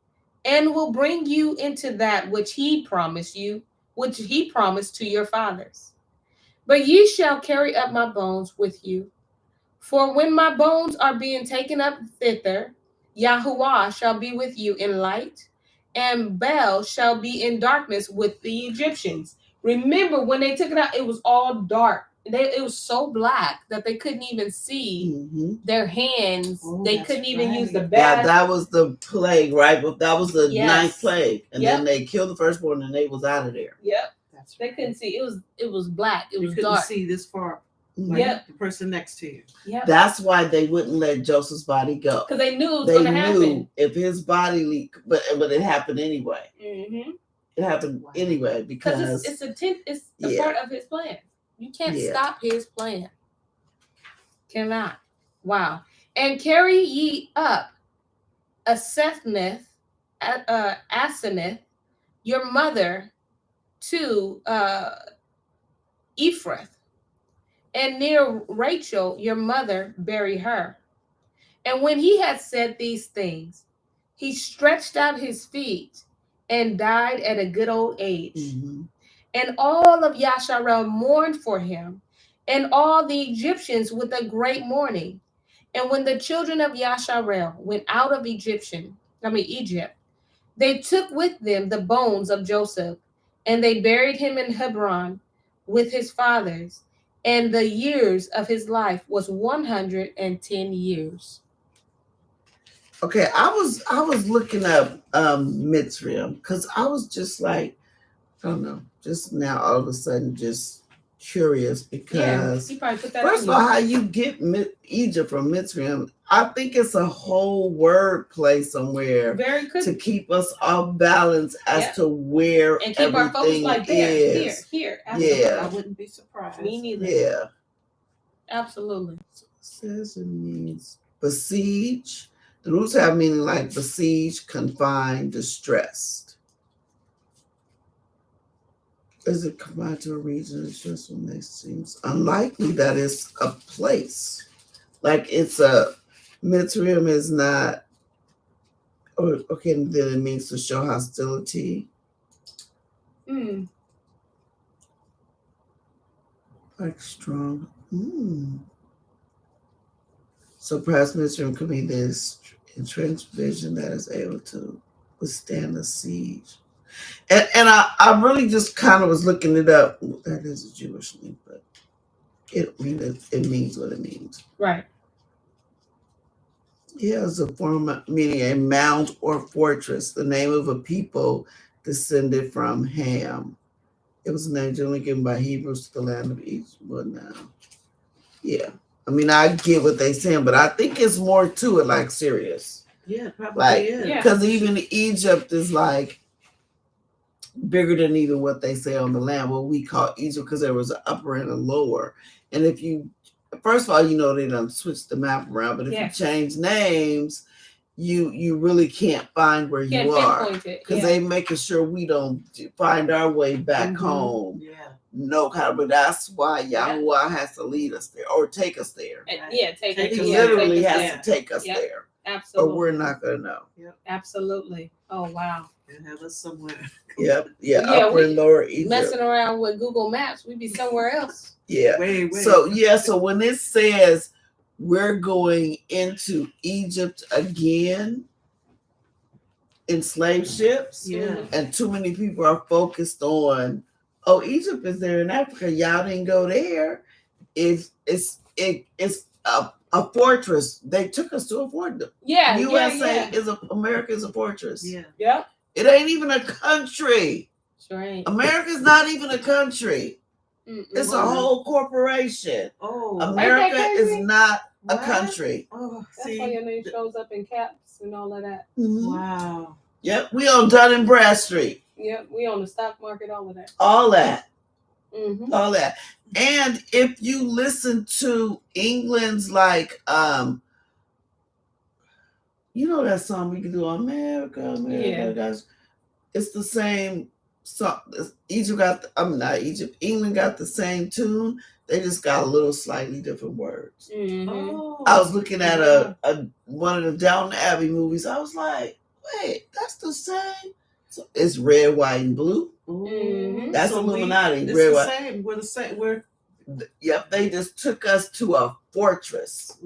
and will bring you into that which he promised to your fathers. But ye shall carry up my bones with you. For when my bones are being taken up thither, Yahuwah shall be with you in light, and Bel shall be in darkness with the Egyptians. Remember, when they took it out, it was all dark. It was so black that they couldn't even see their hands. They couldn't even use the bath. Yeah, that was the plague, right? But that was the ninth plague. And then they killed the firstborn and they was out of there. Yep. They couldn't see. It was black. It was couldn't dark. see this far. Like the person next to you. Yeah. That's why they wouldn't let Joseph's body go. Because they knew it was going to happen. They knew if his body leaked, but it happened anyway. Mm-hmm. It happened anyway because it's a part of his plan. You can't stop his plan. Cannot. Wow. And carry ye up Aseneth, your mother, to Ephrath, and near Rachel, your mother, bury her. And when he had said these things, he stretched out his feet and died at a good old age. Mm-hmm. And all of Yasharel mourned for him, and all the Egyptians with a great mourning. And when the children of Yasharel went out of Egypt, they took with them the bones of Joseph, and they buried him in Hebron with his fathers. And the years of his life was 110 years. Okay, I was looking up Mitzrayim because I was just like, I don't know, just now all of a sudden just curious because he probably put that first of all, how you get Egypt from Mitzrayim, I think it's a whole word play somewhere to keep us off balance as to where and keep our focus like there, here. Absolutely. Yeah, I wouldn't be surprised. Me neither. Yeah, absolutely. So it says it means besiege. The roots have meaning like besieged, confined, distressed. Is it confined to a region of stress when it seems unlikely that it's a place? Like it's a Mitzrayim is not. Okay, then it means to show hostility. Like strong. So perhaps Mitzrayim could be this entrenched vision that is able to withstand a siege. And I really just kind of was looking it up. That is a Jewish name, but it means what it means. Right. Yeah, it's a form meaning a mound or fortress, the name of a people descended from Ham. It was a name generally given by Hebrews to the land of Egypt. Well, now, yeah. I mean, I get what they're saying, but I think it's more to it, like serious. Yeah, probably is. Because even Egypt is like bigger than even what they say on the land, what we call Egypt, because there was an upper and a lower. And if you, first of all, they done switched the map around, but if you change names, you really can't find where you are. Because they making sure we don't find our way back home. Yeah. No kind of, but that's why Yahweh has to lead us there or take us there. Take us. Literally has to take us there. Absolutely. Or we're not gonna know. Absolutely. Oh wow. They have us somewhere. Yep. Yeah, Upper and Lower Egypt. Messing around with Google Maps, we'd be somewhere else. Yeah. Wait. So when it says we're going into Egypt again in slave ships, Yeah. and too many people are focused on, Egypt is there in Africa. Y'all didn't go there. It's a fortress. They took us to a fortress. Yeah, USA America is a fortress. Yeah. Yep. It ain't even a country. Sure ain't. America's not even a country. It's a whole corporation. Oh, America is crazy? not a What? country. Oh, That's why your name shows up in caps and all of that. Mhm. Wow. Yep, we on Dun and Bradstreet. Yep, we on the stock market, all of that. All that. Mm-hmm. All that. And if you listen to England's like you know that song we can do, America, Yeah. guys. It's the same song. Not Egypt. England got the same tune. They just got a little slightly different words. Mm-hmm. Oh. I was looking at a one of the Downton Abbey movies. I was like, wait, that's the same. So it's red, white, and blue. Mhm. That's So Illuminati. It's Red, the white. same. We're the same. We're. Yep, they just took us to a fortress.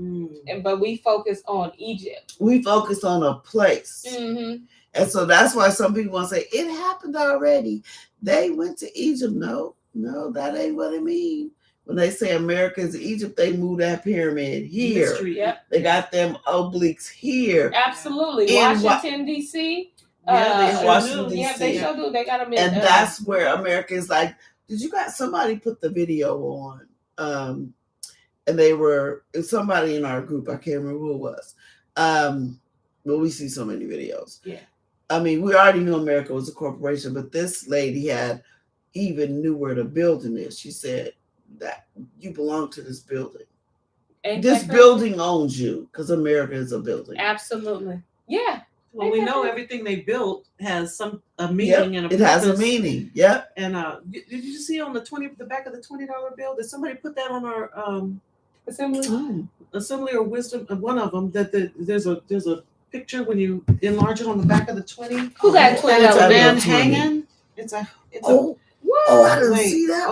But we focus on Egypt. We focused on a place. Mm-hmm. And so that's why some people want to say, it happened already. They went to Egypt. No, that ain't what it means. When they say America is Egypt, they move that pyramid here. Mystery. Yep. They got them obliques here. Absolutely. In Washington, D.C. Yeah, they sure Washington, do. D.C. Yeah, they sure do. They got them in. And that's where America is like, somebody put the video on. And it was somebody in our group. I can't remember who it was. But we see so many videos. Yeah. I mean, we already knew America was a corporation, but this lady knew where the building is. She said that you belong to this building. This building owns you because America is a building. Absolutely. Yeah. Well, we know everything they built has a meaning and a purpose. It has a meaning. Yep. And did you see on the back of the $20 bill? Did somebody put that on our assembly or wisdom? One of them that there's a picture when you enlarge it on the back of the 20. Who got $20? It's a man 20. hanging. I didn't see that.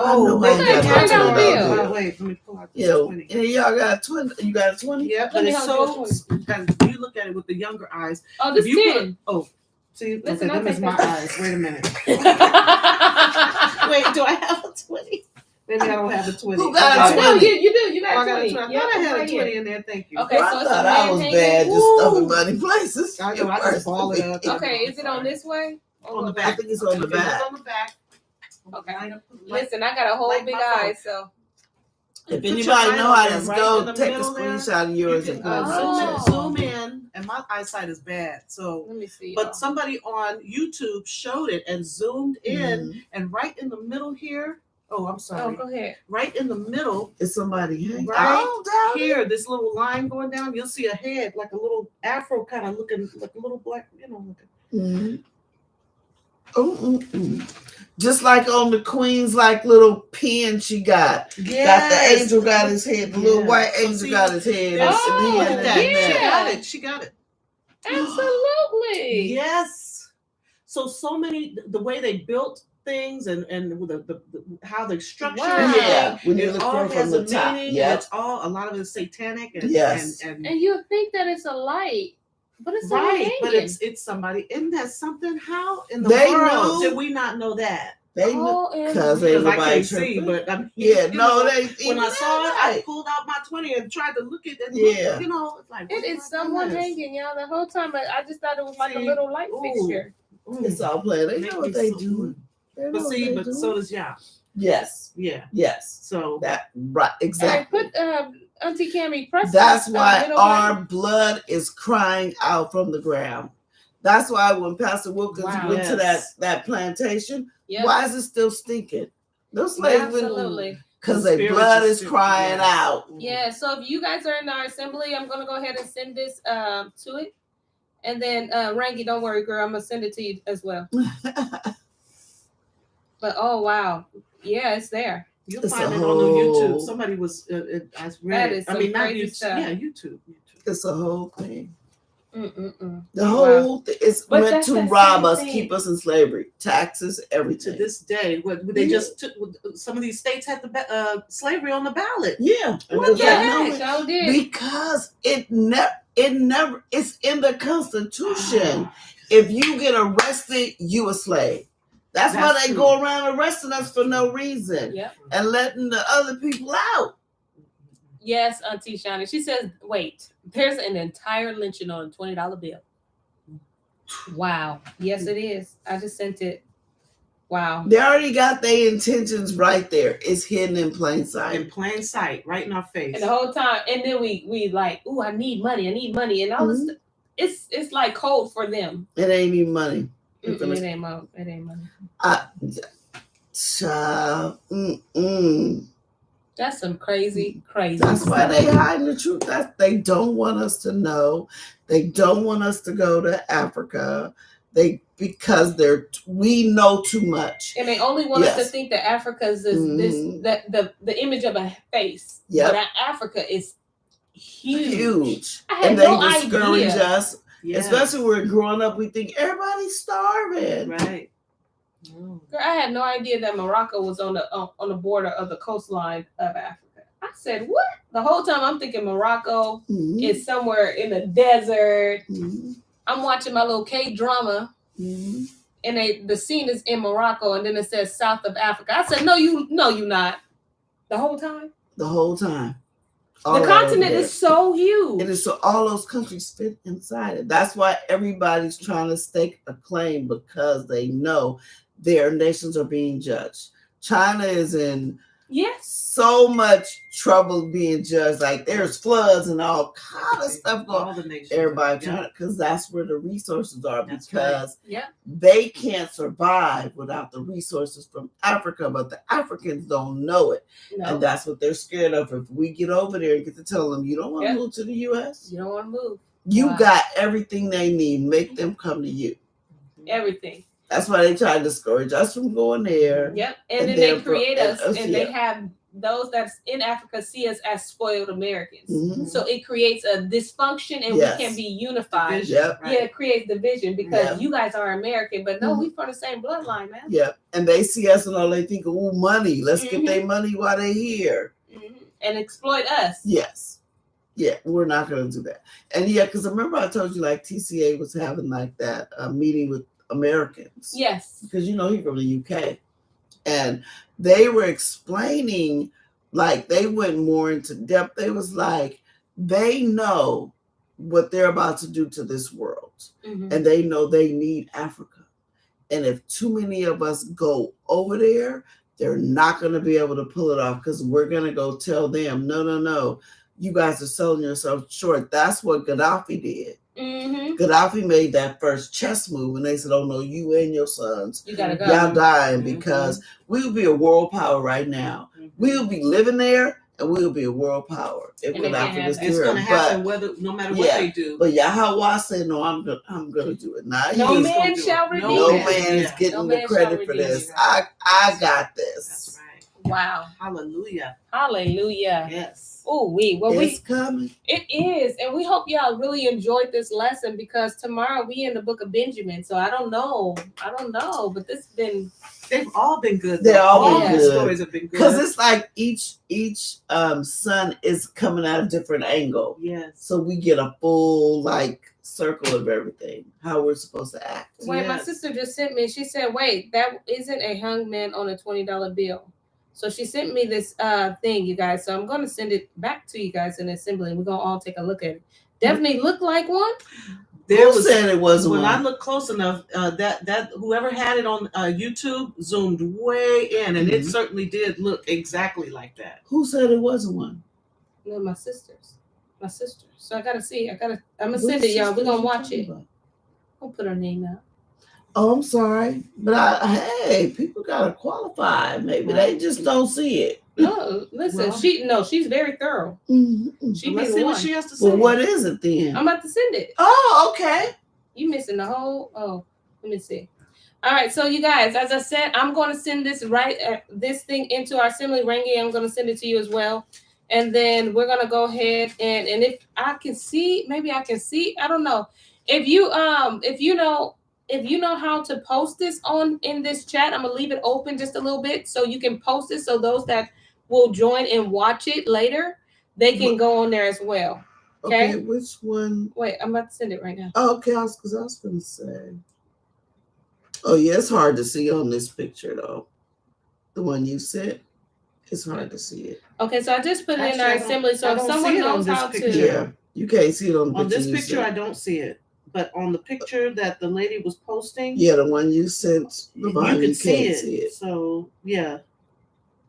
Wait, let me pull out the 20. And y'all got 20. You got a 20? Yeah, but it's so. And you look at it with the younger eyes. Oh, this is see, listen, them is my eyes. Wait a minute. Wait, do I have a 20? Maybe I don't have a 20. Who got a 20? No, you do. You got a 20. I thought I had a 20 in there. Thank you. Okay, Well, so I it's thought a I man was hanging. bad just stuffing money places. I know, I just ball it up. Okay, is it on this way? On the I back. think it's on the Okay, back. it's on the back. Okay. Listen, I got a whole Like big my phone. eye, so. If Put your anybody eye know on how there, to right go, in the take a middle there. screenshot of yours and put it in the Oh. chat. Zoom in, and my eyesight is bad. So, Let me see. but somebody on YouTube showed it and zoomed in, Mhm. and right in the middle here. Oh, I'm sorry. go ahead. Right in the middle, Is somebody hanging? Right down here, this little line going down. You'll see a head, like a little afro, kind of looking, like a little black, looking. Mhm. Just like on the Queen's, like little pin she got. Yes. Got the angel got his head. The little Yeah. white So angel see, got his head. there's- and he had Oh, that yeah. She neck. got it. She got it. Absolutely. Yes. So many, the way they built things and with the how they structured Wow. Yeah, when you it look all from has the a top. meaning. Yeah. It's all, a lot of it is satanic and Yes. and And you think that it's a light, but it's right, a but hanging. it's somebody. Isn't that something? How in the They world knew. did we not know that? They knew. OMG. Cause Because I everybody can't see, tripping. but I mean, Yeah, you no, know, they when I even saw it, that I night. pulled out my 20 and tried to look at it. Yeah. You know, it's like It is someone hanging, y'all. The whole time, I just thought it was like a See? little light Ooh. fixture. It's all playing. They Make know what me they so- doing. They know But what see, they but doing. so does y'all. Yes, Yeah. yes. So That right, Hey, exactly. put Auntie Cammy press. That's this, why middle our button. blood is crying out from the ground. That's why when Pastor Wilkins Wow. went to Yes. that plantation, Yep. why is it still stinking? Those slaves went Absolutely. because The their spirits blood are is still- crying yes. out. Yeah. So if you guys are in our assembly, I'm gonna go ahead and send this to it, and then Ranky, don't worry, girl, I'm gonna send it to you as well. But oh wow, yeah, it's there. You'll It's find a it on the YouTube. whole- Somebody was. I read That it. is I some mean, not crazy YouTube. stuff. Yeah, YouTube. It's a whole thing. The whole thing is But meant that's to that rob same us, thing. keep us in slavery, taxes, To everything. this day, what they just took, some of these states had the slavery on the ballot. Yeah. What the heck? So did. Because it never it's in the Constitution. If you get arrested, you a slave. That's why That's they true. go around arresting us for no reason. Yep. And letting the other people out. Yes, Auntie Shani. She says, wait, there's an entire lynching on a $20 bill. Wow. Yes, it is. I just sent it. Wow. They already got their intentions right there. It's hidden in plain sight. In plain sight, right in our face. And the whole time, and then we like, ooh, I need money, and all this. It's like code for them. It ain't even money. It ain't money. It ain't money. That's some crazy. That's why they hiding the truth. They don't want us to know. They don't want us to go to Africa. Because we know too much. And they only want us to think that Africa is the image of a face. Yep. But Africa is huge. And they discourage us. Yes. Especially when we're growing up, we think everybody's starving. Right. Girl, I had no idea that Morocco was on the border of the coastline of Africa. I said, what? The whole time I'm thinking Morocco is somewhere in the desert. I'm watching my little K-drama, and the scene is in Morocco, and then it says South of Africa. I said, no, you're not. The whole time? The whole time. The continent is so huge. It is so all those countries fit inside it. That's why everybody's trying to stake a claim, because they know their nations are being judged. China is in so much trouble being judged. Like there's floods and all kind of stuff going on. Everybody trying to, because that's where the resources are. Because they can't survive without the resources from Africa, but the Africans don't know it. No. And that's what they're scared of. If we get over there and get to tell them, you don't want to move to the U.S. You don't want to move. You got everything they need. Make them come to you. Everything. That's why they try to discourage us from going there. Yep. And then they create us, and they have those that's in Africa see us as spoiled Americans. So it creates a dysfunction, and we can be unified. Yeah, it creates division because you guys are American, but no, we from the same bloodline, man. Yeah. And they see us and all they think, oh, money. Let's get their money while they're here. And exploit us. Yes. Yeah, we're not going to do that. And because remember I told you like TCA was having like that meeting with Americans. Yes. Because he's from the UK. And they were explaining, like they went more into depth. They was like, they know what they're about to do to this world. And they know they need Africa. And if too many of us go over there, they're not going to be able to pull it off, because we're going to go tell them, no, you guys are selling yourself short. That's what Gaddafi did. Gaddafi made that first chess move, and they said, oh no, you and your sons, you gotta go. Y'all dying, because we'll be a world power right now. We'll be living there, and we'll be a world power if Gaddafi was It's going to happen no matter what they do. But Yahweh said, no, I'm gonna do it. Not no you. man shall redeem. No man is getting the credit for this. I got this. That's right. Wow. Hallelujah. Yes. Oh, it's coming. It is, and we hope y'all really enjoyed this lesson, because tomorrow we in the book of Benjamin. So I don't know, but they've all been good. They're all been good. The stories have been good, because it's like each son is coming at a different angle. Yes. So we get a full circle of everything, how we're supposed to act. Wait, my sister just sent me. She said, "Wait, that isn't a hung man on a $20 bill." So she sent me this thing, you guys. So I'm going to send it back to you guys in assembly, and we're going to all take a look at it. Definitely look like one. Who said it wasn't when one? I looked close enough, that whoever had it on YouTube zoomed way in, and it certainly did look exactly like that. Who said it wasn't one? No, my sister. So I got to see. I'm going to send it, y'all. We're going to watch it. I'll put her name out. Oh, I'm sorry, but hey, people gotta qualify. Maybe they just don't see it. No, listen, she's very thorough. She Let's see what she has to say. Well, what is it then? I'm about to send it. Oh, okay. You missing the whole? Oh, let me see. All right, so you guys, as I said, I'm going to send this this thing into our assembly. Rangi, I'm going to send it to you as well. And then we're gonna go ahead and if I can see, maybe I can see. I don't know. If you know how to post this in this chat, I'm gonna leave it open just a little bit so you can post it so those that will join and watch it later, they can go on there as well. Okay. Which one? Wait, I'm about to send it right now. Oh, okay, I was gonna say. Oh yeah, it's hard to see on this picture though. The one you sent, it's hard to see it. Okay, so I just put it in our assembly. So if someone knows how to, yeah, you can't see it on the on picture. this picture. I don't see it, but on the picture that the lady was posting, yeah, the one you sent, you can see it. So yeah,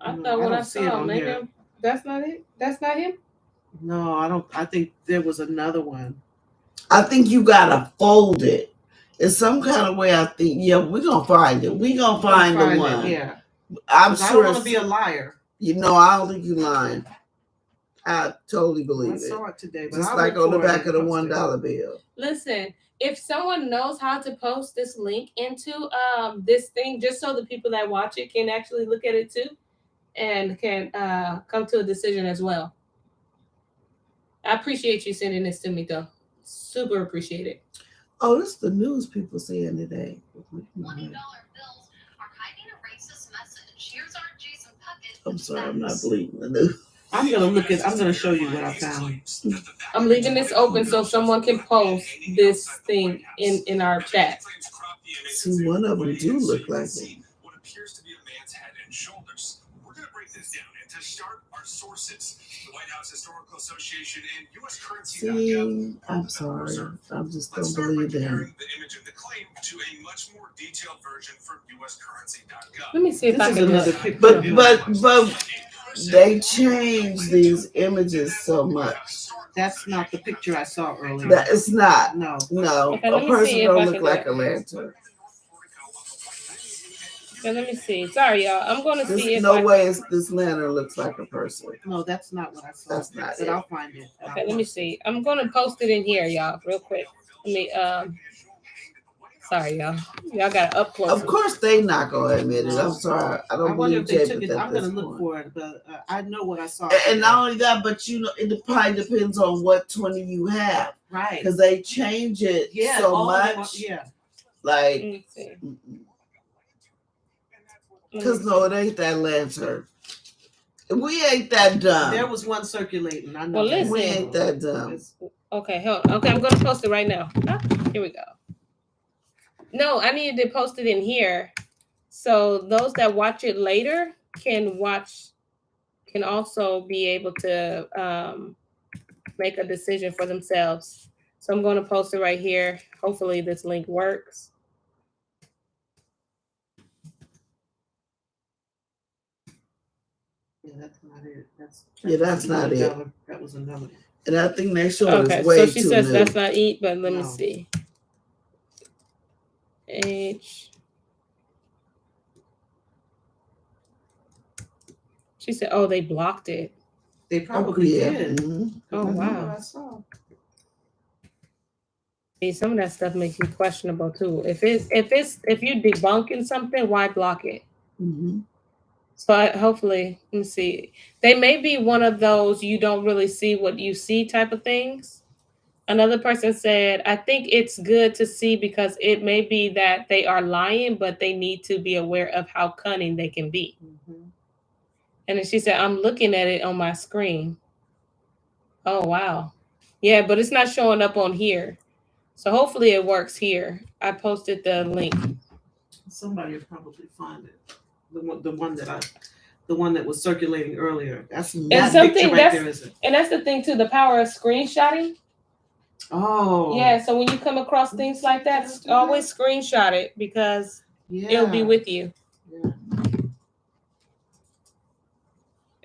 I thought what I saw. Maybe that's not it. That's not him. No, I don't. I think there was another one. I think you gotta fold it. In some kind of way, I think, yeah, we're gonna find it. We're gonna find the one. Yeah. I'm sure. I don't want to be a liar. You know, I don't think you're lying. I totally believe it. I saw it today. But just like on the back of the $1 bill. Listen, if someone knows how to post this link into this thing, just so the people that watch it can actually look at it too and can come to a decision as well. I appreciate you sending this to me, though. Super appreciate it. Oh, this is the news people saying today. $20 bills are hiding a racist message. Here's our Jason Puckett. I'm sorry, I'm not believing the news. I'm gonna show you what I found. I'm leaving this open so someone can post this thing in our chat. See, one of them do look like it. What appears to be a man's head and shoulders. We're going to break this down, and to start, our sources: the White House Historical Association and U.S. Currency.gov. See, I'm sorry, I just don't believe them. The image of the claim to a much more detailed version from U.S. Currency.gov. Let me see if I can another picture. But they change these images so much. That's not the picture I saw earlier. That it's not. No. Okay, a person don't look like a lantern. Okay, let me see. Sorry, y'all. I'm going to see if no way this lantern looks like a person. No, that's not what I saw. That's not but it. I'll find it. Okay, let me see. I'm going to post it in here, y'all, real quick. Let me, sorry, y'all. Y'all got to up close. Of course, they not going to admit it. I'm sorry. I don't believe they took it. I'm going to look for it, but I know what I saw. And not only that, but you know, it probably depends on what 20 you have. Right. Because they change it so much. Like, because no, it ain't that lantern. We ain't that dumb. There was one circulating. I know. Well, listen. We ain't that dumb. Okay, hold on. Okay, I'm going to post it right now. Here we go. No, I needed to post it in here. So those that watch it later can also be able to make a decision for themselves. So I'm going to post it right here. Hopefully this link works. Yeah, that's not it. That's not it. That was another. And I think they showed us way so she too says new. That's not it, but let me see. She said, "Oh, they blocked it. They probably did." Mm-hmm. Oh wow! See, some of that stuff makes you questionable too. If you debunking something, why block it? Mm-hmm. So hopefully, let me see. They may be one of those you don't really see what you see type of things. Another person said, I think it's good to see because it may be that they are lying, but they need to be aware of how cunning they can be. Mm-hmm. And then she said, I'm looking at it on my screen. Oh, wow. Yeah, but it's not showing up on here. So hopefully it works here. I posted the link. Somebody will probably find it. The one that was circulating earlier. That's that picture right there, isn't it? And that's the thing too, the power of screenshotting. Oh. Yeah, so when you come across things like that, always screenshot it because it'll be with you. Yeah.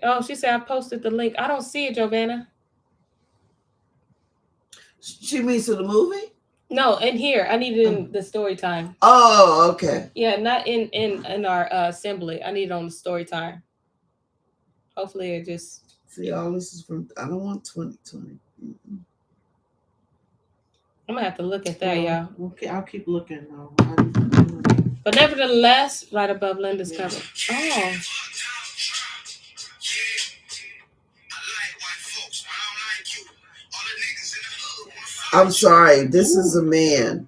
Oh, she said I posted the link. I don't see it, Giovanna. She means to the movie? No, in here. I need it in the story time. Oh, okay. Yeah, not in our assembly. I need it on the story time. Hopefully it just... See, all this is from... I don't want 2020. Mm-mm. I'm going to have to look at that, y'all. Okay, I'll keep looking. But nevertheless, right above Linda's cover. Oh. I'm sorry. This is a man.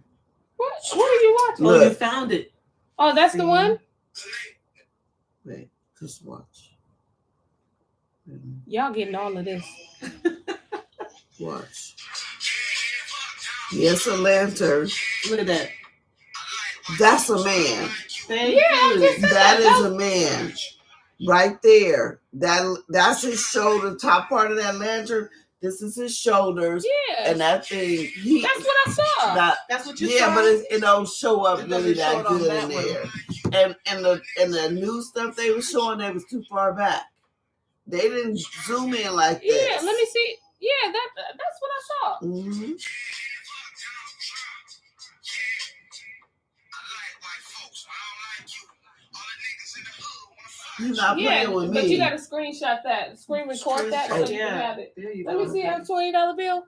What are you watching? Oh, you Look. found it. Oh, that's the one? Wait, just watch. Y'all getting all of this. Watch. Yes, a lantern. Look at that. That's a man. Thank Yeah, you. just- That is a man. Right there. That's his shoulder. Top part of that lantern. This is his shoulders. Yeah. And that thing. That's what I saw. That's what you Yeah, saw? but it don't show up It really doesn't show that it on good that in one. there. And the new stuff they were showing, they was too far back. They didn't zoom in like this. Yeah, let me see. Yeah, that's what I saw. Mm-hmm. You're not Yeah, playing with but me. you got to screenshot that. Screen record that so Screenshot, you can yeah. have it. There you Let go. me see a $20 bill.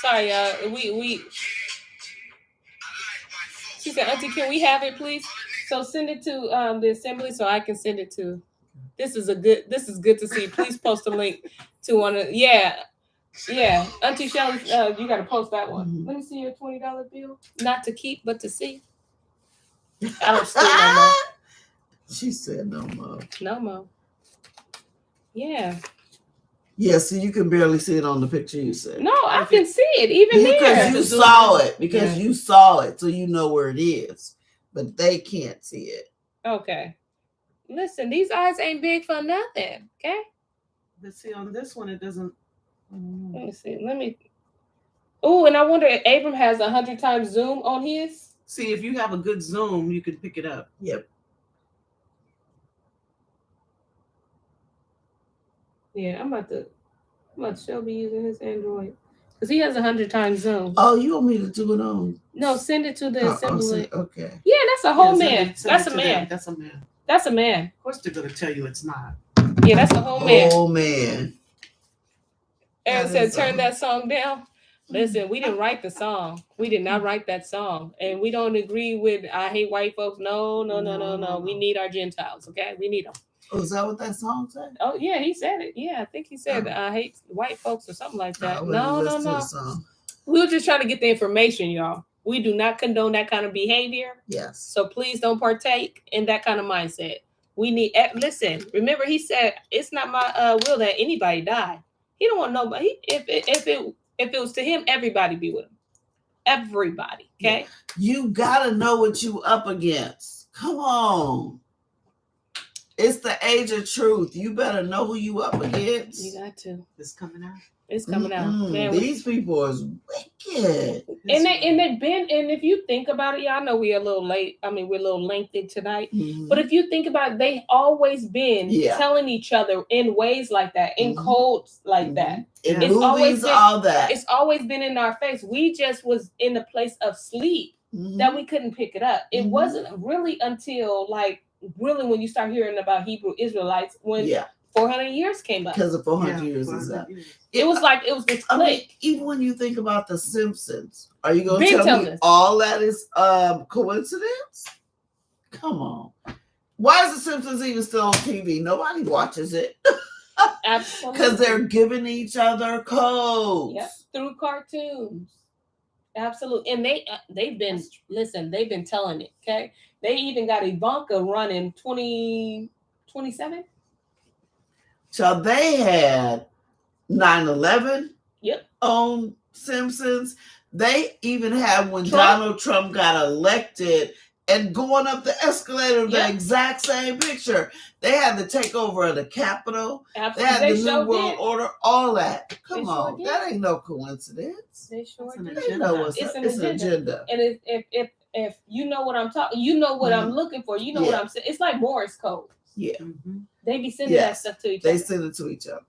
Sorry, we. She said, Auntie, can we have it, please? So send it to the assembly so I can send it to. This is good to see. Please post a link to one of. Yeah. Auntie Shelly, you got to post that one. Mhm. Let me see your $20 bill. Not to keep, but to see. I don't steal no more. She said no more. No more. Yeah. Yeah, so you can barely see it on the picture you said. No, I can see it even Because here. you saw it. Yeah. You saw it, so you know where it is. But they can't see it. Okay. Listen, these eyes ain't big for nothing. Okay. But see, on this one, it doesn't. Let me see. Oh, and I wonder if Abram has 100 times zoom on his. See, if you have a good zoom, you could pick it up. Yep. Yeah, I'm about to Shelby using his Android because he has 100 times zoom. Oh, you want me to do it on? No, send it to the assembly. Okay. Yeah, that's a whole Yeah, man. send That's it a to man. them. That's a man. That's a man. Of course, they're going to tell you it's not. Yeah, that's a whole man. Oh man. Aaron That said, is turn a- that song down. Listen, we didn't write the song. We did not write that song. And we don't agree with I hate white folks. No. We need our Gentiles, okay? We need them. Oh, is that what that song said? Oh, yeah, he said it. Yeah, I think he said I hate white folks or something like that. I wouldn't No. listen to the song. We were just trying to get the information, y'all. We do not condone that kind of behavior. Yes. So please don't partake in that kind of mindset. We need, listen, remember he said, it's not my will that anybody die. He don't want nobody. If it was to him, everybody be with him. Everybody, okay? You gotta know what you up against. Come on. It's the age of truth. You better know who you up against. You got to. It's coming out. It's coming out. Man, These people is wicked. and they've been, and if you think about it, y'all know we're a little late. I mean, we're a little lengthy tonight. Mhm. But if you think about it, they always been telling each other in ways like that, in codes like that. In It's always movies, been- all that. It's always been in our face. We just was in a place of sleep that we couldn't pick it up. It wasn't really until really when you start hearing about Hebrew Israelites when 400 years came up. Because of 400 years is up. It was this I mean, click. even when you think about The Simpsons, are you going Big to tell me Thomas. all that is coincidence? Come on. Why is The Simpsons even still on TV? Nobody watches it. Absolutely. Because they're giving each other codes. Yep, through cartoons. Absolutely. And they've been telling it, okay? They even got Ivanka running 2027. So they had 9/11 on Simpsons. They even had when Donald Trump got elected and going up the escalator, the exact same picture. They had the takeover of the Capitol. Absolutely. They had the New World Order, all that. Come They on. sure That ain't no coincidence. They sure It's an did. They know what's It's up. an It's an agenda. And if you know what I'm talking, you know what I'm looking for. You know what I'm saying. It's like Morse code. Yeah. They be sending that stuff to each other. They send it to each other.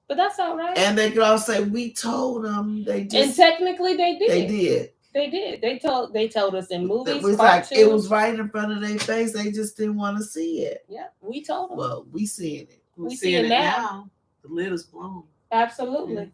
But that's all right. And they could all say, we told them. They just, and technically they did. They did. They did. They told us in movies. It was cartoons. like it was right in front of their face. They just didn't want to see it. Yeah, we told them. Well, we seeing it. We seeing it now. The lid is blown. Absolutely. Yeah.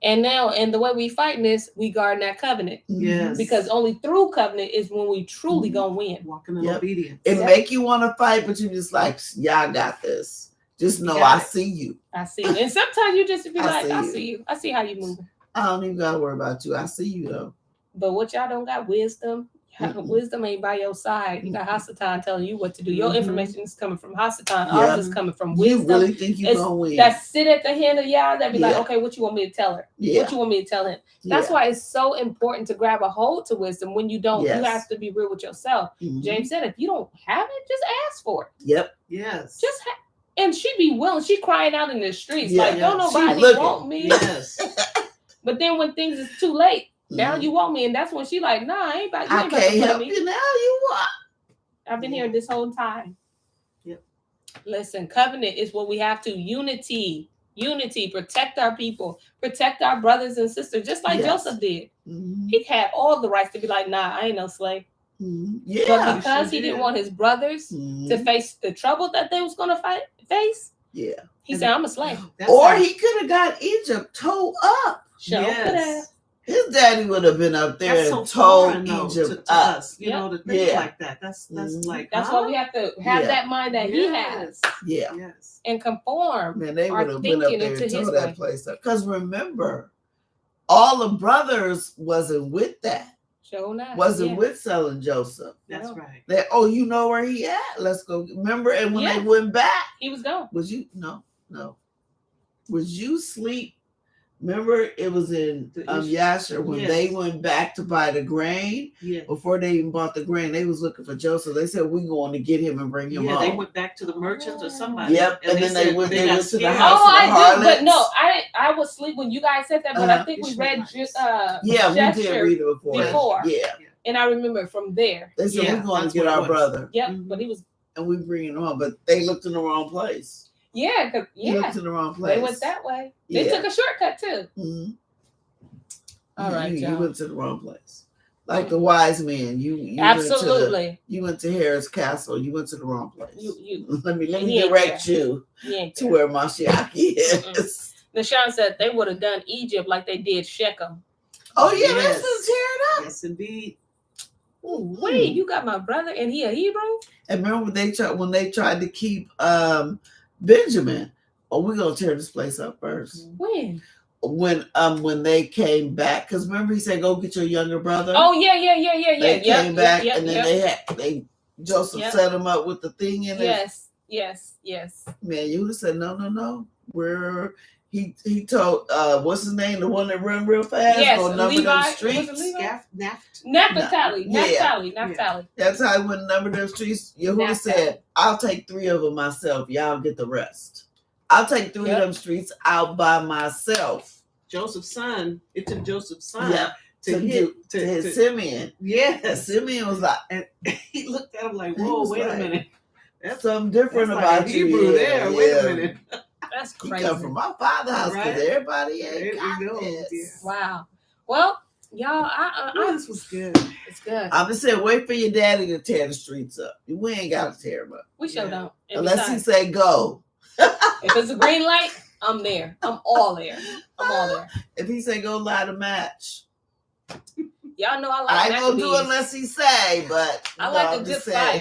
And now, and the way we fighting this, we guarding that covenant. Yes. Because only through covenant is when we truly gonna win. Walking in obedience. It make you want to fight, but you just like, y'all got this. Just know got I it. see you. I see you. And sometimes you just be I like, see I you. see you. I see how you moving. I don't even gotta worry about you. I see you though. But what y'all don't got wisdom. Mm-mm. Wisdom ain't by your side. You got Hasatan telling you what to do. Your Mhm. information is coming from Hasatan. Yeah. Ours is coming from You wisdom. really think you It's- gonna win? That sit at the hand of y'all that be like, Yeah. okay, what you want me to tell her? Yeah. What you want me to tell him? That's why it's so important to grab a hold to wisdom. When you don't, you Yes. have to be real with yourself. Mhm. James said, if you don't have it, just ask for it. Yep. Yes. Just and she be willing. She crying out in the streets Yeah. like, don't Yes. She nobody looking. want me. Yes. But then when things is too late, now Mhm. you want me, and that's when she like, nah, I ain't about, you I ain't about can't to play help me. you now. You what? I've been here this whole time. Yep. Listen, covenant is what we have to. Unity. Protect our people. Protect our brothers and sisters, just like Yes. Joseph did. Mhm. He had all the rights to be like, nah, I ain't no slave. Mhm. But Yeah. because he didn't want his brothers to Mhm. face the trouble that they was going to face, Yeah. he said, I'm a slave. That's Or how- he could have got Egypt towed up. Show could have. Yes. His daddy would have been up there That's so and told foreign, though, Egypt to up. us. You Yep. know, to think Yeah. like that. That's Mhm. like. That's huh? why we have to have Yeah. that mind that he has Yes. Yeah. Yes. and conform. Man, they Are would have been up thinking there into and his tore way. that place up. Because remember, all the brothers wasn't with that. Show not. Wasn't Yeah. with selling Joseph. That's No. right. They, oh, you know where he at? Let's go. Remember, and when Yes. they went back, He was gone. was you no. Was you sleep? Remember, it was in The Yasher when Yes. they went back to buy the grain. Yeah. Before they even bought the grain, they was looking for Joseph. They said, "We going to get him and bring him Yeah. home." They went back to the merchants or somebody. Yep, and then they said went- they got went to the scared. house Oh, of the I do, but no, harlots. I was asleep when you guys said that, but I Uh-huh. think we It's read nice. Yeah, we did gesture, read it before. before. Yeah, and I remember from there. they said Yeah, we're going to that's get what it our was. brother, Yep, Mhm. but he was and we bring him home. But they looked in the wrong place. yeah, cause He yeah, looked in the wrong place. they went that way. They Yeah. took a shortcut too. Mhm. All right, you y'all. went to the wrong place. Like the wise men, you Absolutely, you went to Herod's castle. You went to the wrong place. you let me he ain't direct you he ain't to there. where Mashiach is. Mm-mm. Nashawn said they would have done Egypt like they did Shechem. Oh yeah, Yes. that's gonna tear it up. Yes, indeed. Ooh, wait, you got my brother and he a Hebrew? And remember when they tried to keep Benjamin? Oh, we're gonna tear this place up first. When? When they came back, because remember he said, "Go get your younger brother." Oh yeah. They came back, yep, and then they Joseph Yep. set him up with the thing in it. Yes. Man, you would have said, no. He told what's his name, the one that run real fast, Yes, go number Levi. them Was it streets. Levi? Naft. Naphtali. Yeah. That's how he went number them streets. Yehuda Naphtali. said, "I'll take 3 of them myself. Y'all get the rest. I'll take 3 Yep. of them streets out by myself." Joseph's son. It took Joseph's son Yeah, to hit Simeon. And Yes. Simeon was like, And he looked at him like, He "Whoa, was wait a like, minute. "That's something different That's about like a you." Hebrew Yeah, there. Wait yeah. a minute." That's He crazy. come from my father's house because Right. everybody There ain't we got go. this. Yeah. Wow. Well, y'all, Oh, this was good. it's good. I'm just saying, wait for your daddy to tear the streets up. We ain't got to tear them up. We sure Yeah. don't. And Unless he besides, say go. if it's a green light, I'm there. I'm all there. If he say go light a match. Y'all know I I like ain't gonna do it Maccabees. unless he say, but I no, like I'm a good just saying.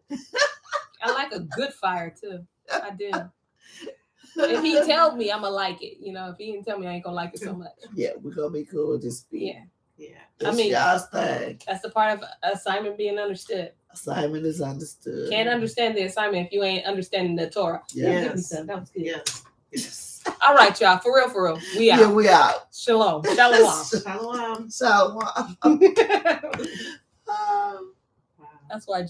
fire. I like a good fire too. I do. If he tells me, I'ma like it. You know, if he didn't tell me, I ain't gonna like it so much. Yeah, we're gonna be cool. Just be. Yeah, Yeah. That's I mean- y'all's thing. that's the part of assignment being understood. Assignment is understood. Can't understand the assignment if you ain't understanding the Torah. Yeah. Give me some. That was good. Yes. All right, y'all. For real. We out. Yeah, we out. Shalom. Shalom. Shalom. Shalom. Wow. That's why Joe.